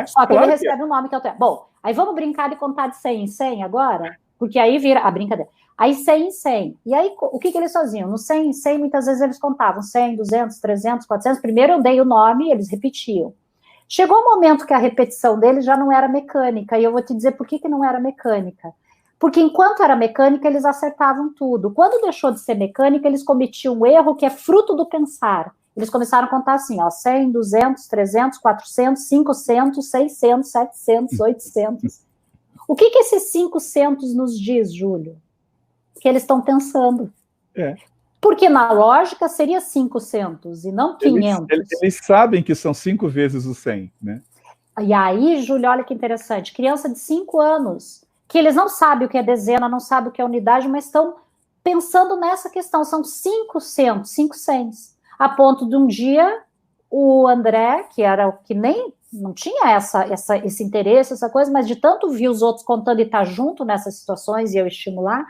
só que ele recebe um nome que é o tempo. Bom, aí vamos brincar de contar de 100 em 100 agora? Porque aí vira a brincadeira. Aí 100 em 100. E aí o que eles faziam? No 100 em 100, muitas vezes eles contavam 100, 200, 300, 400. Primeiro eu dei o nome e eles repetiam. Chegou um momento que a repetição deles já não era mecânica. E eu vou te dizer por que não era mecânica. Porque enquanto era mecânica, eles acertavam tudo. Quando deixou de ser mecânica, eles cometiam um erro que é fruto do pensar. Eles começaram a contar assim, 100, 200, 300, 400, 500, 600, 700, 800. O que esses 500 nos diz, Júlio? Que eles estão pensando. Porque na lógica seria 500 e não 500. Eles sabem que são 5 vezes o 100, né? E aí, Júlia, olha que interessante, criança de 5 anos, que eles não sabem o que é dezena, não sabem o que é unidade, mas estão pensando nessa questão, são 500, 5 cents. A ponto de um dia, o André, que era o que nem, não tinha esse interesse, essa coisa, mas de tanto ver os outros contando e estar junto nessas situações e eu estimular,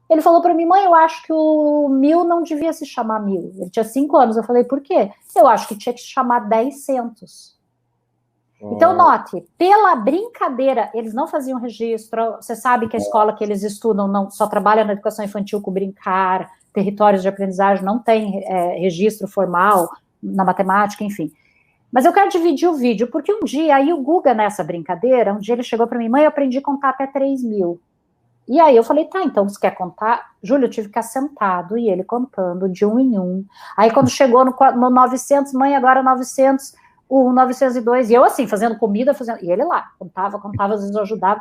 ele falou para mim, mãe, eu acho que o 1000 não devia se chamar 1000. Ele tinha 5 anos. Eu falei, por quê? Eu acho que tinha que se chamar 1000. Então, note, pela brincadeira, eles não faziam registro. Você sabe que a escola que eles estudam não só trabalha na educação infantil com brincar, territórios de aprendizagem, não tem registro formal na matemática, enfim. Mas eu quero dividir o vídeo, porque um dia, aí o Guga, nessa brincadeira, um dia ele chegou para mim, mãe, eu aprendi a contar até 3000. E aí eu falei, tá, então você quer contar? Júlio, eu tive que ficar sentado e ele contando de um em um. Aí quando chegou no 900, mãe, agora 900, o 902, e eu assim, fazendo comida, e ele lá, contava, às vezes eu ajudava.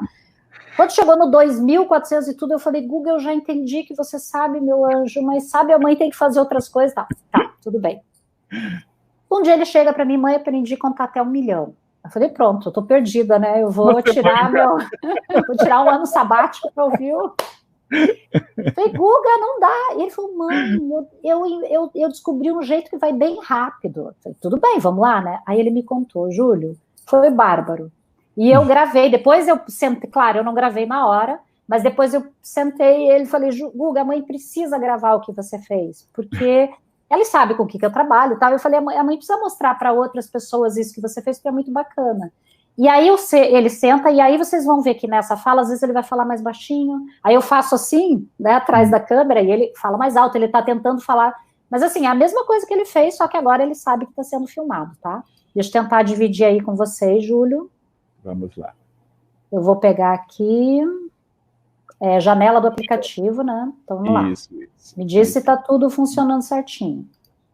Quando chegou no 2400 e tudo, eu falei, Guga, eu já entendi que você sabe, meu anjo, mas sabe, a mãe tem que fazer outras coisas, tá, tudo bem. Um dia ele chega para mim, mãe, eu aprendi a contar até 1 milhão. Eu falei, pronto, eu tô perdida, né? Eu vou tirar vou tirar um ano sabático para ouvir. Eu falei, Guga, não dá. E ele falou, mãe, eu descobri um jeito que vai bem rápido. Eu falei, tudo bem, vamos lá, né? Aí ele me contou, Júlio, foi bárbaro. E eu gravei, depois eu sentei, claro, eu não gravei na hora, mas depois eu sentei e ele falei, Guga, a mãe precisa gravar o que você fez, porque ela sabe com o que eu trabalho e tal. Eu falei, a mãe precisa mostrar para outras pessoas isso que você fez, porque é muito bacana. E aí ele senta, e aí vocês vão ver que nessa fala, às vezes ele vai falar mais baixinho, aí eu faço assim, né, atrás da câmera, e ele fala mais alto, ele tá tentando falar, mas assim, é a mesma coisa que ele fez, só que agora ele sabe que tá sendo filmado, tá? Deixa eu tentar dividir aí com vocês, Júlio. Vamos lá. Eu vou pegar aqui, janela do aplicativo, né? Então vamos lá. Isso. Me diz se tá tudo funcionando certinho.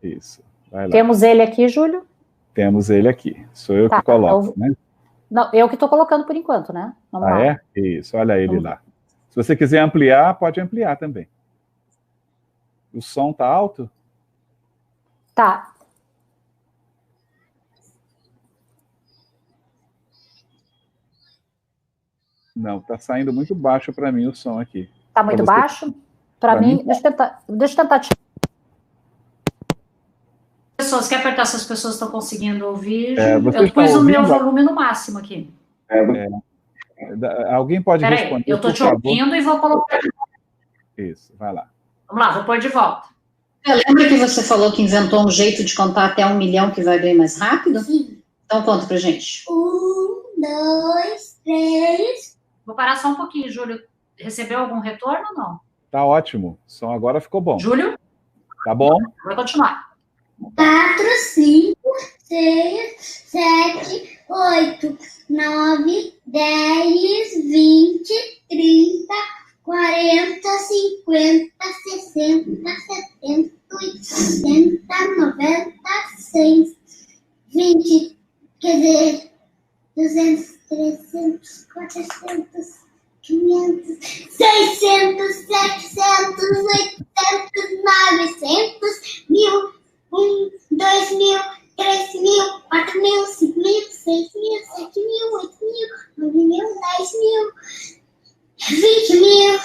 Isso, vai lá. Temos ele aqui, Júlio? Temos ele aqui, sou eu que coloco, né? Não, eu que estou colocando por enquanto, né? Vamos lá. É? Isso, olha ele lá. Se você quiser ampliar, pode ampliar também. O som tá alto? Tá. Não, tá saindo muito baixo para mim o som aqui. Tá muito baixo? Para mim, deixa eu tentar tirar. Pessoas, quer apertar se as pessoas estão conseguindo ouvir? Eu pus o meu volume no máximo aqui. Alguém pode responder? Eu estou te ouvindo e vou colocar. Isso, vai lá. Vamos lá, vou pôr de volta. Lembra que você falou que inventou um jeito de contar até 1 milhão que vai bem mais rápido? Sim. Então conta pra gente. 1, 2, 3. Vou parar só um pouquinho, Júlio. Recebeu algum retorno ou não? Tá ótimo. O som agora ficou bom. Júlio? Tá bom? Vou continuar. 4, 5, 6, 7, 8, 9, 10, 20, 30, 40, 50, 60, 70, 80, 90, 100, 20, quer dizer, 200, 300, 400, 500, 600, 700, 800, 900, 1000, 1, 2 mil, 3 mil, 4 mil, 5 mil, 6 mil, 7 mil, 8 mil, 9 mil, 10 mil, 20 mil,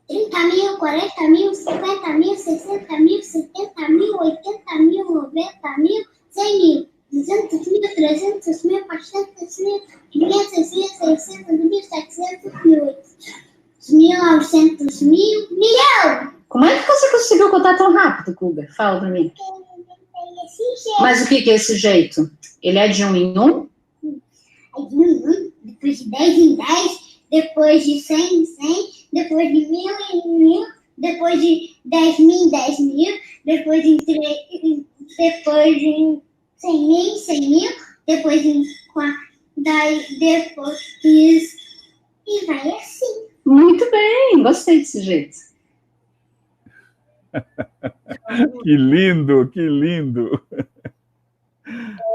30 mil, 40 mil, 50 mil, 60 mil, 70 mil, 80 mil, 90 mil, 100 mil, 200 mil, 300 mil, 400 mil, 500 mil, 600 mil, 700 mil, 800 mil, 900 mil, milhão! Como é que você conseguiu contar tão rápido, Guga? Fala pra mim. Mas o que é esse jeito? Ele é de 1 em 1? É de 1 em 1, depois de 10 em 10, depois de 100 em 100, depois de 1000 em 1000, depois de 10 mil em 10 mil, depois de 100 mil em 100 mil, depois em 10, depois e vai assim. Muito bem, gostei desse jeito. Que lindo, que lindo.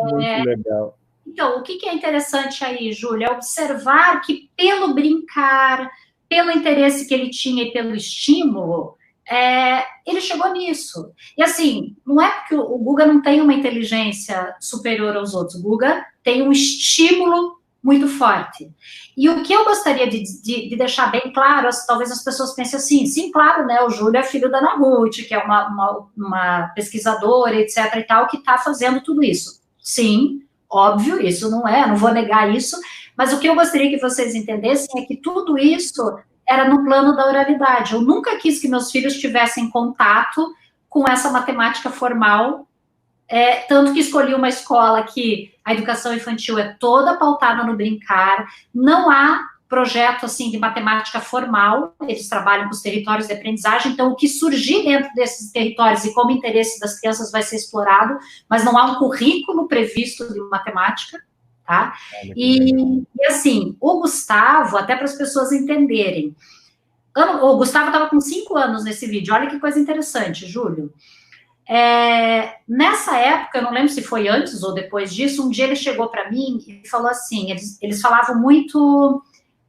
Muito legal. Então, o que é interessante aí, Júlia, é observar que pelo brincar, pelo interesse que ele tinha e pelo estímulo, ele chegou nisso. E assim, não é porque o Guga não tem uma inteligência superior aos outros, o Guga tem um estímulo muito forte. E o que eu gostaria de deixar bem claro, talvez as pessoas pensem assim, sim, claro, né, o Júlio é filho da Ana Ruth, que é uma pesquisadora, etc. e tal, que está fazendo tudo isso. Sim, óbvio, isso não vou negar isso, mas o que eu gostaria que vocês entendessem é que tudo isso era no plano da oralidade. Eu nunca quis que meus filhos tivessem contato com essa matemática formal, tanto que escolhi uma escola que a educação infantil é toda pautada no brincar, não há projeto assim de matemática formal, eles trabalham com os territórios de aprendizagem, então o que surgir dentro desses territórios e como interesse das crianças vai ser explorado, mas não há um currículo previsto de matemática, tá? E assim, o Gustavo, até para as pessoas entenderem, o Gustavo estava com 5 anos nesse vídeo, olha que coisa interessante, Júlio. Nessa época, eu não lembro se foi antes ou depois disso, um dia ele chegou para mim e falou assim, eles falavam muito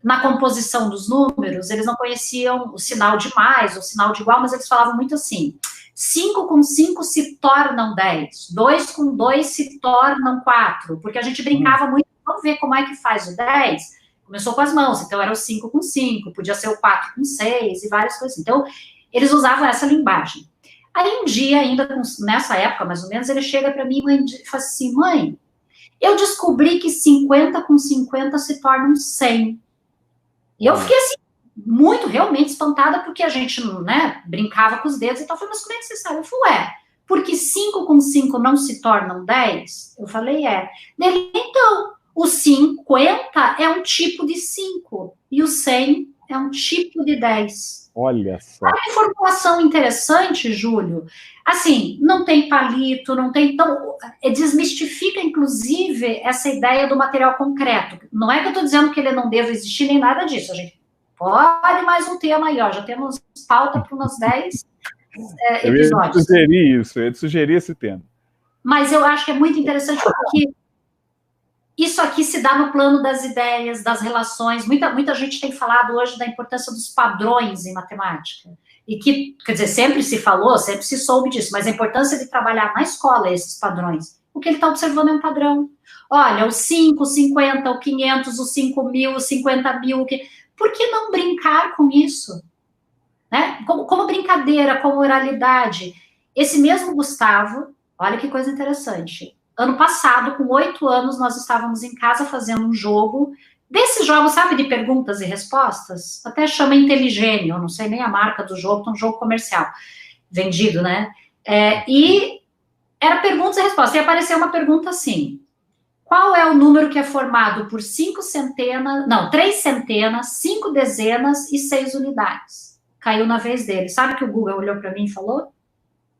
na composição dos números, eles não conheciam o sinal de mais, o sinal de igual, mas eles falavam muito assim, 5 com 5 se tornam 10, 2 com 2 se tornam 4, porque a gente brincava muito, vamos ver como é que faz o 10, começou com as mãos, então era o 5 com 5, podia ser o 4 com 6 e várias coisas, então eles usavam essa linguagem. Aí um dia, ainda nessa época, mais ou menos, ele chega para mim e fala assim, mãe, eu descobri que 50 com 50 se tornam 100. E eu fiquei assim, muito, realmente espantada, porque a gente, né, brincava com os dedos e tal. Eu falei, mas como é que você sabe? Eu falei, porque 5 com 5 não se tornam 10? Eu falei, Dele, então, o 50 é um tipo de 5, e o 100 é um tipo de 10. Olha só. Olha que formulação interessante, Júlio. Assim, não tem palito, não tem... Então, desmistifica, inclusive, essa ideia do material concreto. Não é que eu estou dizendo que ele não deva existir, nem nada disso. A gente pode mais um tema aí, ó. Já temos pauta para umas 10 episódios. Eu ia sugerir esse tema. Mas eu acho que é muito interessante porque isso aqui se dá no plano das ideias, das relações. Muita gente tem falado hoje da importância dos padrões em matemática. E que, quer dizer, sempre se falou, sempre se soube disso, mas a importância de trabalhar na escola esses padrões. O que ele está observando é um padrão. Olha, o 5, o 50, o 500, o 5.000, o 50.000, por que não brincar com isso? Né? Como brincadeira, como oralidade. Esse mesmo Gustavo, olha que coisa interessante. Ano passado, com 8 anos, nós estávamos em casa fazendo um jogo, desses jogos, sabe, de perguntas e respostas? Até chama Inteligênio, eu não sei nem a marca do jogo, é um jogo comercial, vendido, né? E era perguntas e respostas, e apareceu uma pergunta assim, qual é o número que é formado por 3 centenas, 5 dezenas e 6 unidades? Caiu na vez dele. Sabe que o Google olhou para mim e falou?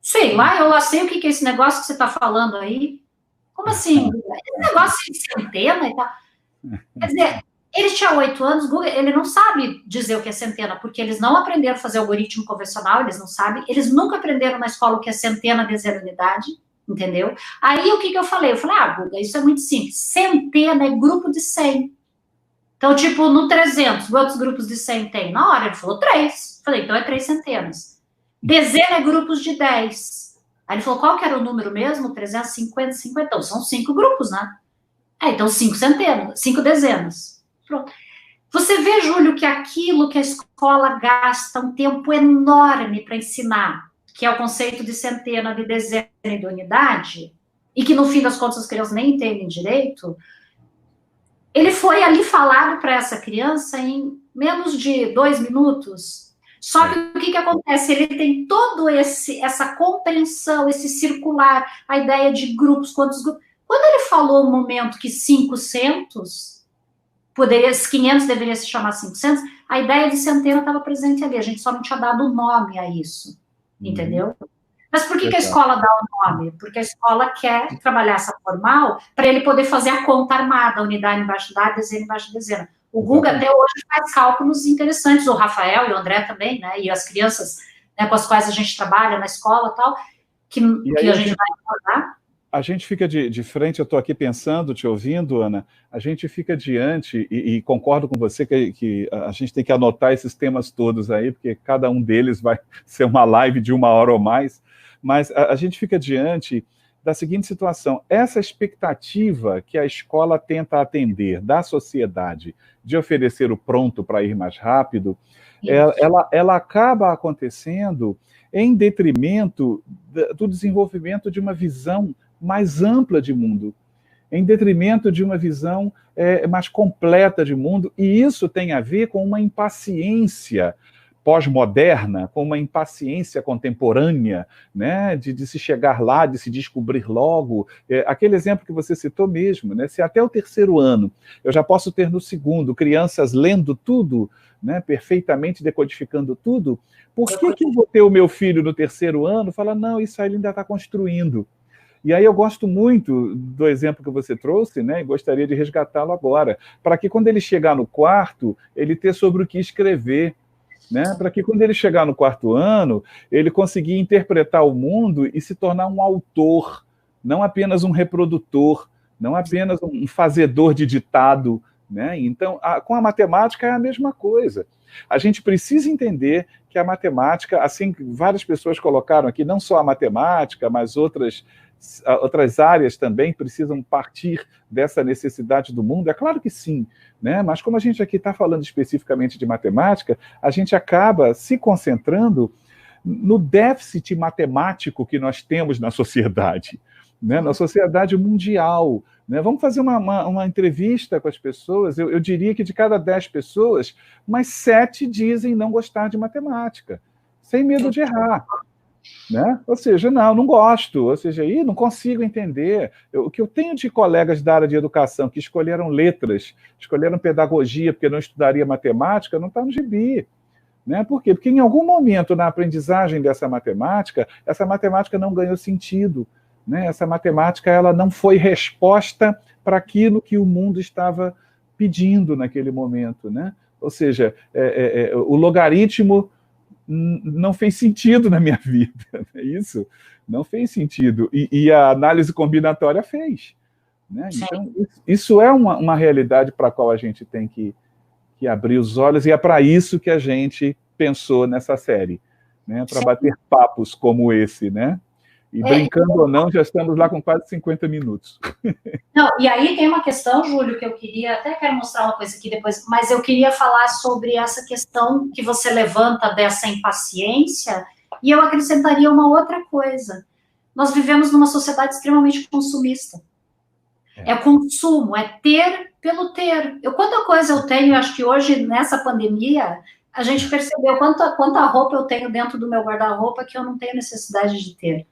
Sei lá, eu lá sei o que é esse negócio que você está falando aí. Como assim? Esse negócio de centena e tal. Quer dizer, ele tinha 8 anos, Google, ele não sabe dizer o que é centena, porque eles não aprenderam a fazer algoritmo convencional, eles não sabem, eles nunca aprenderam na escola o que é centena, dezena, unidade, entendeu? Aí o que eu falei? Eu falei, Google, isso é muito simples, centena é grupo de 100. Então, tipo, no 300, quantos grupos de 100 tem? Na hora, ele falou 3. Falei, então é 3 centenas. Dezena é grupos de 10. Aí ele falou, qual que era o número mesmo? 350, 50. Então, são 5 grupos, né? Então 5 centenas, 5 dezenas. Pronto. Você vê, Júlio, que aquilo que a escola gasta um tempo enorme para ensinar, que é o conceito de centena, de dezena e de unidade, e que no fim das contas as crianças nem entendem direito, ele foi ali falado para essa criança em menos de 2 minutos. Só que o que acontece? Ele tem todo essa compreensão, esse circular, a ideia de grupos, quantos grupos. Quando ele falou um momento que 500, 500 deveria se chamar 500, a ideia de centena estava presente ali, a gente só não tinha dado o nome a isso, entendeu? Mas por que a escola dá o nome? Porque a escola quer trabalhar essa formal para ele poder fazer a conta armada, unidade embaixo da dezena embaixo da dezena. O Guga até hoje faz cálculos interessantes, o Rafael e o André também, né? E as crianças, né, com as quais a gente trabalha na escola e tal, que a gente vai recordar. A gente fica de frente, eu estou aqui pensando, te ouvindo, Ana, a gente fica diante, e concordo com você que a gente tem que anotar esses temas todos aí, porque cada um deles vai ser uma live de 1 hora ou mais, mas a gente fica diante da seguinte situação: essa expectativa que a escola tenta atender da sociedade de oferecer o pronto para ir mais rápido, ela acaba acontecendo em detrimento do desenvolvimento de uma visão mais ampla de mundo, em detrimento de uma visão mais completa de mundo, e isso tem a ver com uma impaciência pós-moderna, com uma impaciência contemporânea, né, de se chegar lá, de se descobrir logo. Aquele exemplo que você citou mesmo, né, se até o 3º ano eu já posso ter no 2º crianças lendo tudo, né, perfeitamente decodificando tudo, por que eu vou ter o meu filho no 3º ano? Fala, não, isso aí ele ainda está construindo. E aí eu gosto muito do exemplo que você trouxe, né, e gostaria de resgatá-lo agora, para que quando ele chegar no 4º, ele ter sobre o que escrever, né, para que quando ele chegar no 4º ano, ele conseguir interpretar o mundo e se tornar um autor, não apenas um reprodutor, não apenas um fazedor de ditado, né? Então, com a matemática é a mesma coisa. A gente precisa entender que a matemática, assim, várias pessoas colocaram aqui, não só a matemática, mas outras áreas também precisam partir dessa necessidade do mundo. É claro que sim, né? Mas como a gente aqui está falando especificamente de matemática, a gente acaba se concentrando no déficit matemático que nós temos na sociedade, né? Na sociedade mundial, né? Vamos fazer uma entrevista com as pessoas, eu diria que de cada 10 pessoas, mas 7 dizem não gostar de matemática, sem medo de errar. Né? Ou seja, não gosto, ou seja, não consigo entender. O que eu tenho de colegas da área de educação que escolheram letras, escolheram pedagogia porque não estudaria matemática, não está no gibi. Né? Por quê? Porque em algum momento na aprendizagem dessa matemática, essa matemática não ganhou sentido. Né? Essa matemática ela não foi resposta para aquilo que o mundo estava pedindo naquele momento. Né? Ou seja, o logaritmo não fez sentido na minha vida, isso não fez sentido, e a análise combinatória fez, né? Então, isso é uma realidade para a qual a gente tem que abrir os olhos, e é para isso que a gente pensou nessa série, né? Para bater papos como esse, né? E brincando ou não, já estamos lá com quase 50 minutos. Não, e aí tem uma questão, Júlio, que eu quero mostrar uma coisa aqui depois, mas eu queria falar sobre essa questão que você levanta dessa impaciência, e eu acrescentaria uma outra coisa. Nós vivemos numa sociedade extremamente consumista. É consumo, é ter pelo ter. Quanta coisa eu tenho, acho que hoje, nessa pandemia, a gente percebeu quanta roupa eu tenho dentro do meu guarda-roupa que eu não tenho necessidade de ter.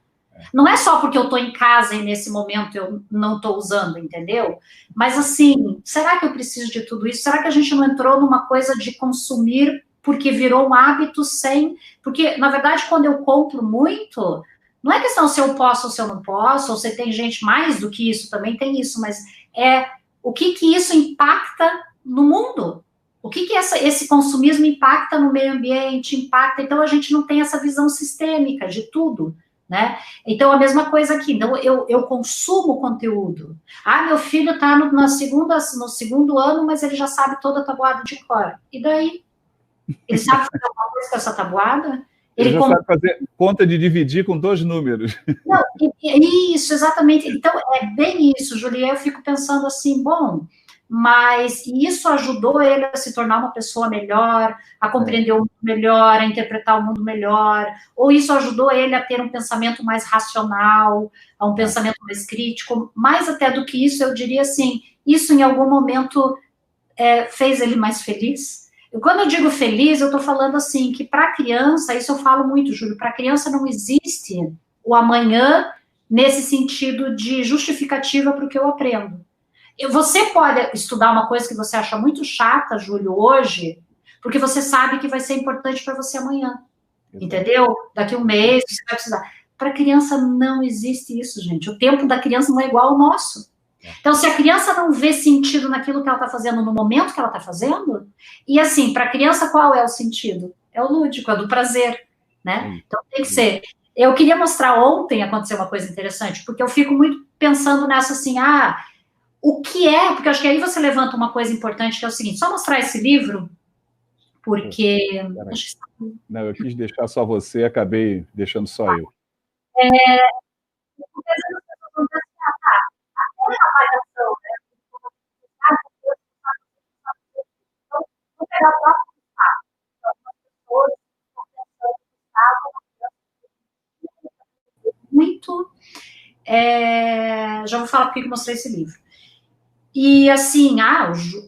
Não é só porque eu estou em casa e nesse momento eu não estou usando, entendeu? Mas assim, será que eu preciso de tudo isso? Será que a gente não entrou numa coisa de consumir porque virou um hábito sem... Porque, na verdade, quando eu compro muito, não é questão se eu posso ou se eu não posso, ou se tem gente mais do que isso, também tem isso, mas é o que isso impacta no mundo. O que esse consumismo impacta no meio ambiente, impacta... Então, a gente não tem essa visão sistêmica de tudo. Né? Então, a mesma coisa aqui. Então, eu consumo conteúdo. Meu filho está no 2º ano, mas ele já sabe toda a tabuada de cor. E daí? Ele sabe fazer alguma coisa com essa tabuada? Ele já sabe fazer conta de dividir com 2 números. Não, isso, exatamente. Então, é bem isso, Julia. Eu fico pensando assim, bom... Mas isso ajudou ele a se tornar uma pessoa melhor, a compreender o mundo melhor, a interpretar o mundo melhor, ou isso ajudou ele a ter um pensamento mais racional, a um pensamento mais crítico, mais até do que isso, eu diria assim, isso em algum momento fez ele mais feliz? Quando eu digo feliz, eu estou falando assim, que para a criança, isso eu falo muito, Júlio, para a criança não existe o amanhã nesse sentido de justificativa para o que eu aprendo. Você pode estudar uma coisa que você acha muito chata, Júlio, hoje, porque você sabe que vai ser importante para você amanhã, entendeu? Daqui um mês, você vai precisar. Para a criança não existe isso, gente. O tempo da criança não é igual ao nosso. Então, se a criança não vê sentido naquilo que ela está fazendo no momento que ela está fazendo, e assim, para a criança, qual é o sentido? É o lúdico, é do prazer, né? Então, tem que ser... Eu queria mostrar ontem, aconteceu uma coisa interessante, porque eu fico muito pensando nessa assim, o que é, porque eu acho que aí você levanta uma coisa importante, que é o seguinte, só mostrar esse livro, porque... Não, eu quis deixar só você, acabei deixando só eu. Muito... já vou falar porque eu mostrei esse livro. E assim,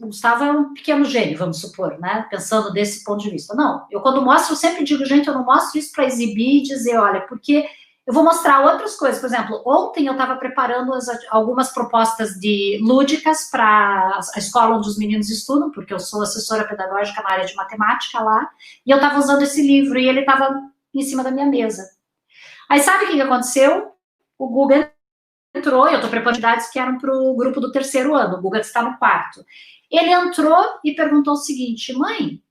o Gustavo é um pequeno gênio, vamos supor, né? Pensando desse ponto de vista. Não, eu quando mostro, eu sempre digo, gente, eu não mostro isso para exibir e dizer, olha, porque eu vou mostrar outras coisas. Por exemplo, ontem eu estava preparando algumas propostas lúdicas para a escola onde os meninos estudam, porque eu sou assessora pedagógica na área de matemática lá, e eu estava usando esse livro, e ele estava em cima da minha mesa. Aí sabe o que aconteceu? O Guga entrou, eu estou preparando atividades que eram para o grupo do 3º ano, o Guga está no 4º. Ele entrou e perguntou o seguinte, mãe, o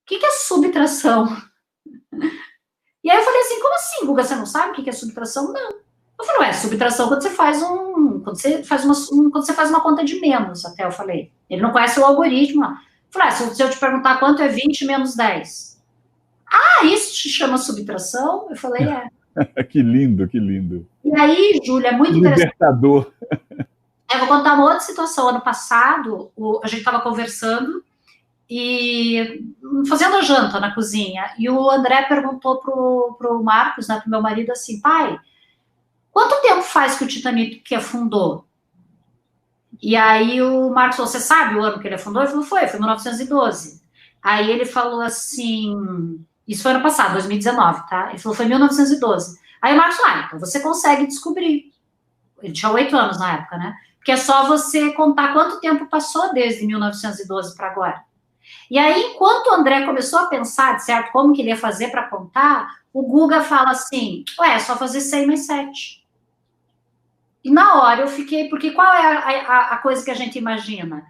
que é subtração? E aí eu falei assim, como assim, Guga, você não sabe o que é subtração? Não. Eu falei, subtração quando você faz quando você faz uma conta de menos, até eu falei. Ele não conhece o algoritmo. Eu falei, se eu te perguntar quanto é 20 menos 10? Isso te chama subtração? Eu falei, Que lindo, que lindo. E aí, Júlia, é muito libertador. Eu vou contar uma outra situação. Ano passado, a gente estava conversando e fazendo a janta na cozinha, e o André perguntou pro Marcos, né, pro meu marido, assim, pai, quanto tempo faz que o Titanic afundou? E aí o Marcos falou, você sabe o ano que ele afundou? Ele falou, foi 1912. Aí ele falou assim, isso foi ano passado, 2019, tá? Ele falou, foi 1912. Aí o Marcos falou, então você consegue descobrir. Ele tinha 8 anos na época, né? Porque é só você contar quanto tempo passou desde 1912 para agora. E aí, enquanto o André começou a pensar, certo, como que ele ia fazer para contar, o Guga fala assim, é só fazer 100 mais 7. E na hora eu fiquei, porque qual é a coisa que a gente imagina?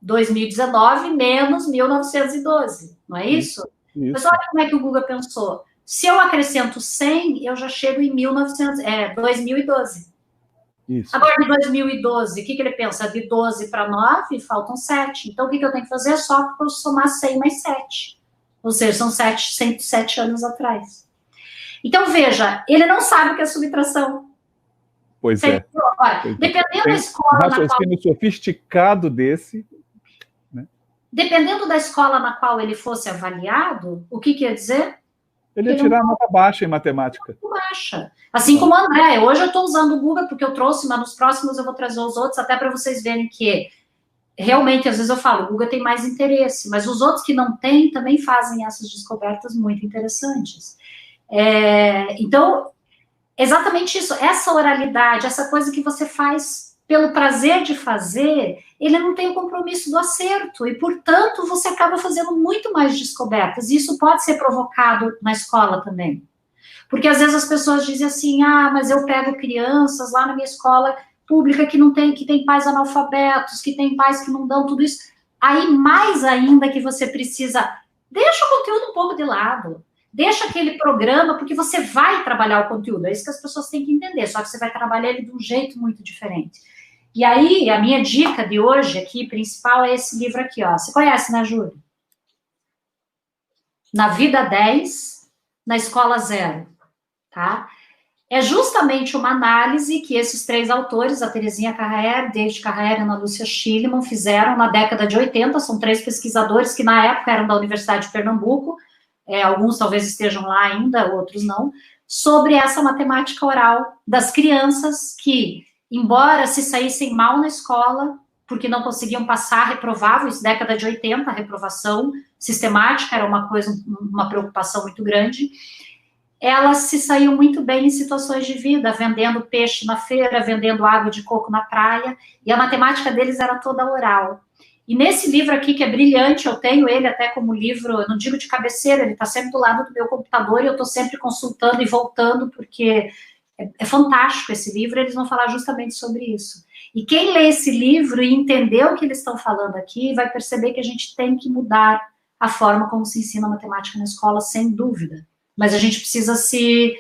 2019 menos 1912, não é isso? Mas olha como é que o Guga pensou. Se eu acrescento 100, eu já chego em 2012. Isso. Agora, de 2012, o que ele pensa? De 12 para 9, faltam 7. Então, o que eu tenho que fazer é só somar 100 mais 7. Ou seja, são 107 anos atrás. Então, veja, ele não sabe o que é subtração. Pois é. Olha, dependendo da escola na qual... sofisticado desse... Né? Dependendo da escola na qual ele fosse avaliado, o que quer dizer? Ele ia tirar nota baixa em matemática. Baixa. Assim como o André. Hoje eu estou usando o Guga porque eu trouxe, mas nos próximos eu vou trazer os outros, até para vocês verem que realmente, às vezes eu falo, o Guga tem mais interesse, mas os outros que não têm também fazem essas descobertas muito interessantes. Então, exatamente isso, essa oralidade, essa coisa que você faz pelo prazer de fazer, ele não tem o compromisso do acerto, e, portanto, você acaba fazendo muito mais descobertas, e isso pode ser provocado na escola também. Porque, às vezes, as pessoas dizem assim, mas eu pego crianças lá na minha escola pública que tem pais analfabetos, que tem pais que não dão tudo isso. Aí, mais ainda que você precisa, deixa o conteúdo um pouco de lado, deixa aquele programa, porque você vai trabalhar o conteúdo, é isso que as pessoas têm que entender, só que você vai trabalhar ele de um jeito muito diferente. E aí, a minha dica de hoje aqui, principal, é esse livro aqui, ó. Você conhece, né, Júlia? Na Vida 10, na Escola 0, tá? É justamente uma análise que esses 3 autores, a Terezinha Carraer, David Carraer e Ana Lúcia Schillemann, fizeram na década de 80, são 3 pesquisadores que na época eram da Universidade de Pernambuco, alguns talvez estejam lá ainda, outros não, sobre essa matemática oral das crianças que, embora se saíssem mal na escola, porque não conseguiam passar, reprovavam, isso década de 80, a reprovação sistemática era uma preocupação muito grande, elas se saíam muito bem em situações de vida, vendendo peixe na feira, vendendo água de coco na praia, e a matemática deles era toda oral. E nesse livro aqui, que é brilhante, eu tenho ele até como livro, eu não digo de cabeceira, ele está sempre do lado do meu computador, e eu estou sempre consultando e voltando, porque é fantástico esse livro, eles vão falar justamente sobre isso. E quem lê esse livro e entender o que eles estão falando aqui, vai perceber que a gente tem que mudar a forma como se ensina matemática na escola, sem dúvida. Mas a gente precisa se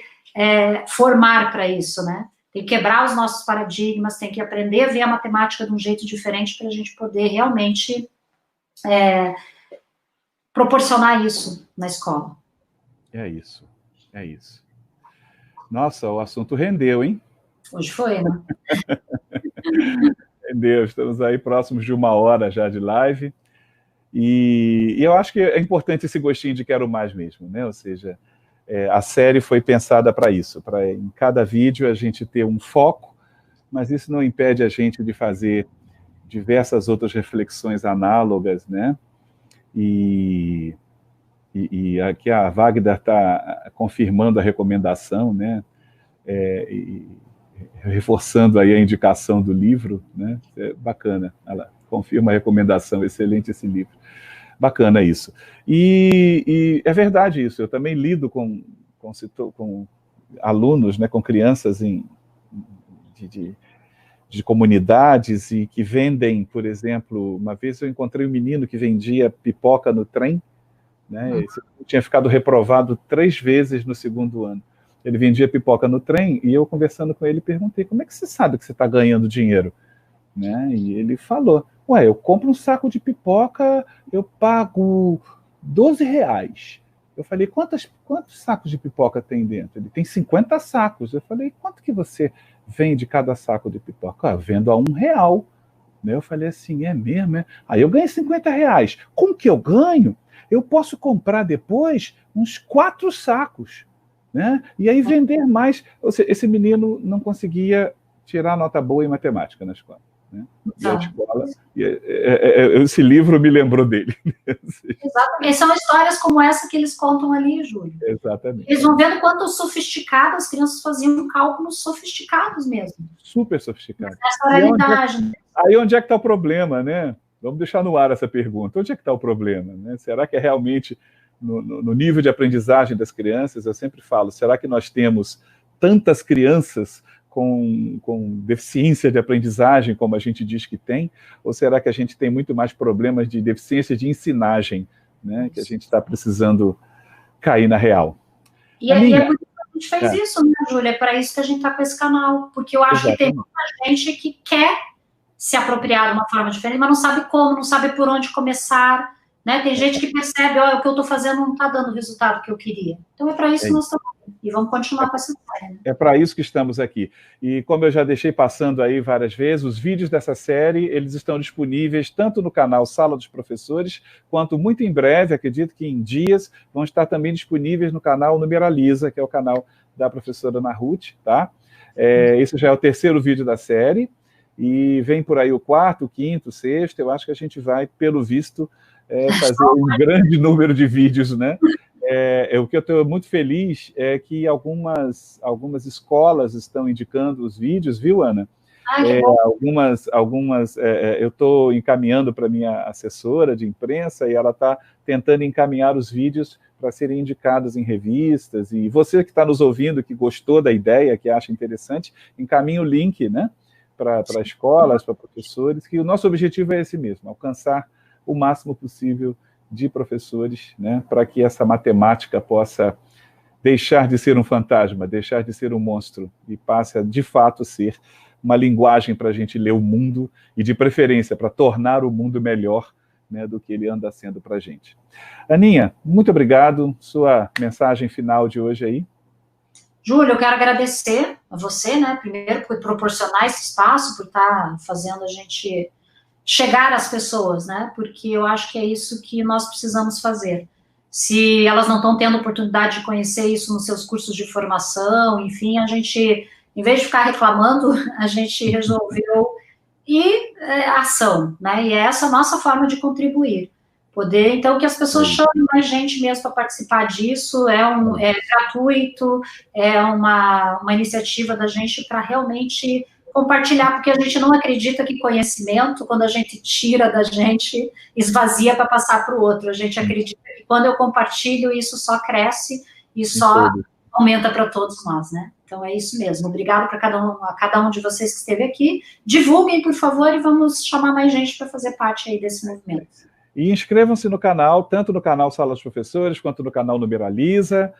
formar para isso, né? Tem que quebrar os nossos paradigmas, tem que aprender a ver a matemática de um jeito diferente para a gente poder realmente proporcionar isso na escola. É isso, é isso. Nossa, o assunto rendeu, hein? Hoje foi, né? Rendeu, estamos aí próximos de 1 hora já de live. E eu acho que é importante esse gostinho de quero mais mesmo, né? Ou seja, a série foi pensada para isso, para em cada vídeo a gente ter um foco, mas isso não impede a gente de fazer diversas outras reflexões análogas, né? E aqui a Wagner está confirmando a recomendação, né? E reforçando aí a indicação do livro, né? É bacana, ela confirma a recomendação, excelente esse livro. Bacana isso. E é verdade isso, eu também lido com alunos, né, com crianças de comunidades e que vendem, por exemplo, uma vez eu encontrei um menino que vendia pipoca no trem, né, esse tinha ficado reprovado 3 vezes no 2º ano. Ele vendia pipoca no trem e eu, conversando com ele, perguntei, como é que você sabe que você está ganhando dinheiro? Né? E ele falou, ué, eu compro um saco de pipoca, eu pago R$12. Eu falei, quantos sacos de pipoca tem dentro? Ele tem 50 sacos. Eu falei, quanto que você vende cada saco de pipoca? Eu vendo a R$1. Né? Eu falei assim, é mesmo? É? Aí eu ganhei R$50. Com que eu ganho? Eu posso comprar depois uns 4 sacos. Né? E aí vender mais. Ou seja, esse menino não conseguia tirar nota boa em matemática na escola. Né? E a escola, esse livro me lembrou dele. Exatamente, são histórias como essa que eles contam ali, Júlio. Exatamente. Eles vão vendo quanto sofisticado as crianças faziam cálculos sofisticados mesmo. Super sofisticados. Essa realidade. Aí onde é que está o problema, né? Vamos deixar no ar essa pergunta. Onde é que está o problema? Né? Será que é realmente no nível de aprendizagem das crianças? Eu sempre falo, será que nós temos tantas crianças com deficiência de aprendizagem, como a gente diz que tem, ou será que a gente tem muito mais problemas de deficiência de ensinagem, né, que a gente está precisando cair na real? E é por isso que a gente fez isso, né, Júlia? É para isso que a gente está com esse canal, porque eu acho que tem muita gente que quer se apropriar de uma forma diferente, mas não sabe como, não sabe por onde começar, né? Tem gente que percebe, o que eu estou fazendo não está dando o resultado que eu queria. Então é para isso que nós estamos aqui. E vamos continuar com essa série. Né? É para isso que estamos aqui. E como eu já deixei passando aí várias vezes, os vídeos dessa série, eles estão disponíveis tanto no canal Sala dos Professores, quanto muito em breve, acredito que em dias, vão estar também disponíveis no canal Numeraliza, que é o canal da professora Ana Ruth, tá? Esse já é o 3º vídeo da série, e vem por aí o 4º, 5º, 6º, eu acho que a gente vai, pelo visto, fazer um grande número de vídeos, né? O que eu estou muito feliz é que algumas escolas estão indicando os vídeos, viu, Ana? Algumas eu estou encaminhando para minha assessora de imprensa e ela está tentando encaminhar os vídeos para serem indicados em revistas. E você que está nos ouvindo, que gostou da ideia, que acha interessante, encaminhe o link, né, para escolas, para professores, que o nosso objetivo é esse mesmo, alcançar o máximo possível de professores, né, para que essa matemática possa deixar de ser um fantasma, deixar de ser um monstro e passe a, de fato, ser uma linguagem para a gente ler o mundo e, de preferência, para tornar o mundo melhor, né, do que ele anda sendo para a gente. Aninha, muito obrigado. Sua mensagem final de hoje aí. Júlio, eu quero agradecer a você, né, primeiro por proporcionar esse espaço, por estar fazendo a gente chegar às pessoas, né? Porque eu acho que é isso que nós precisamos fazer. Se elas não estão tendo oportunidade de conhecer isso nos seus cursos de formação, enfim, a gente, em vez de ficar reclamando, a gente resolveu ir ação, né? E é essa a nossa forma de contribuir. Poder, então, que as pessoas chamem mais gente mesmo para participar disso, é gratuito, é uma iniciativa da gente para realmente compartilhar, porque a gente não acredita que conhecimento, quando a gente tira da gente, esvazia para passar para o outro. A gente acredita que quando eu compartilho, isso só cresce e só aumenta para todos nós, né? Então é isso mesmo. Obrigado a cada um de vocês que esteve aqui. Divulguem, por favor, e vamos chamar mais gente para fazer parte aí desse movimento. E inscrevam-se no canal, tanto no canal Sala dos Professores, quanto no canal Numeraliza.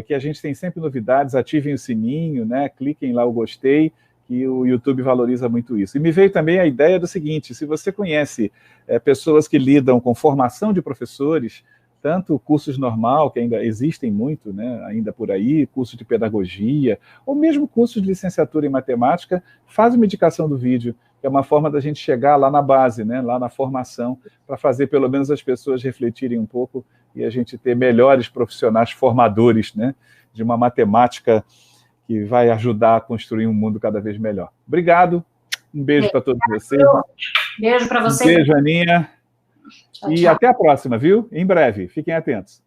que a gente tem sempre novidades, ativem o sininho, né? Cliquem lá o gostei, que o YouTube valoriza muito isso. E me veio também a ideia do seguinte, se você conhece pessoas que lidam com formação de professores, tanto cursos normal, que ainda existem muito, né, ainda por aí, curso de pedagogia, ou mesmo curso de licenciatura em matemática, faz uma indicação do vídeo, que é uma forma da gente chegar lá na base, né, lá na formação, para fazer pelo menos as pessoas refletirem um pouco e a gente ter melhores profissionais formadores, né, de uma matemática que vai ajudar a construir um mundo cada vez melhor. Obrigado, um beijo para todos vocês. Beijo para você. Um beijo, Aninha. Tchau, e tchau. Até a próxima, viu? Em breve. Fiquem atentos.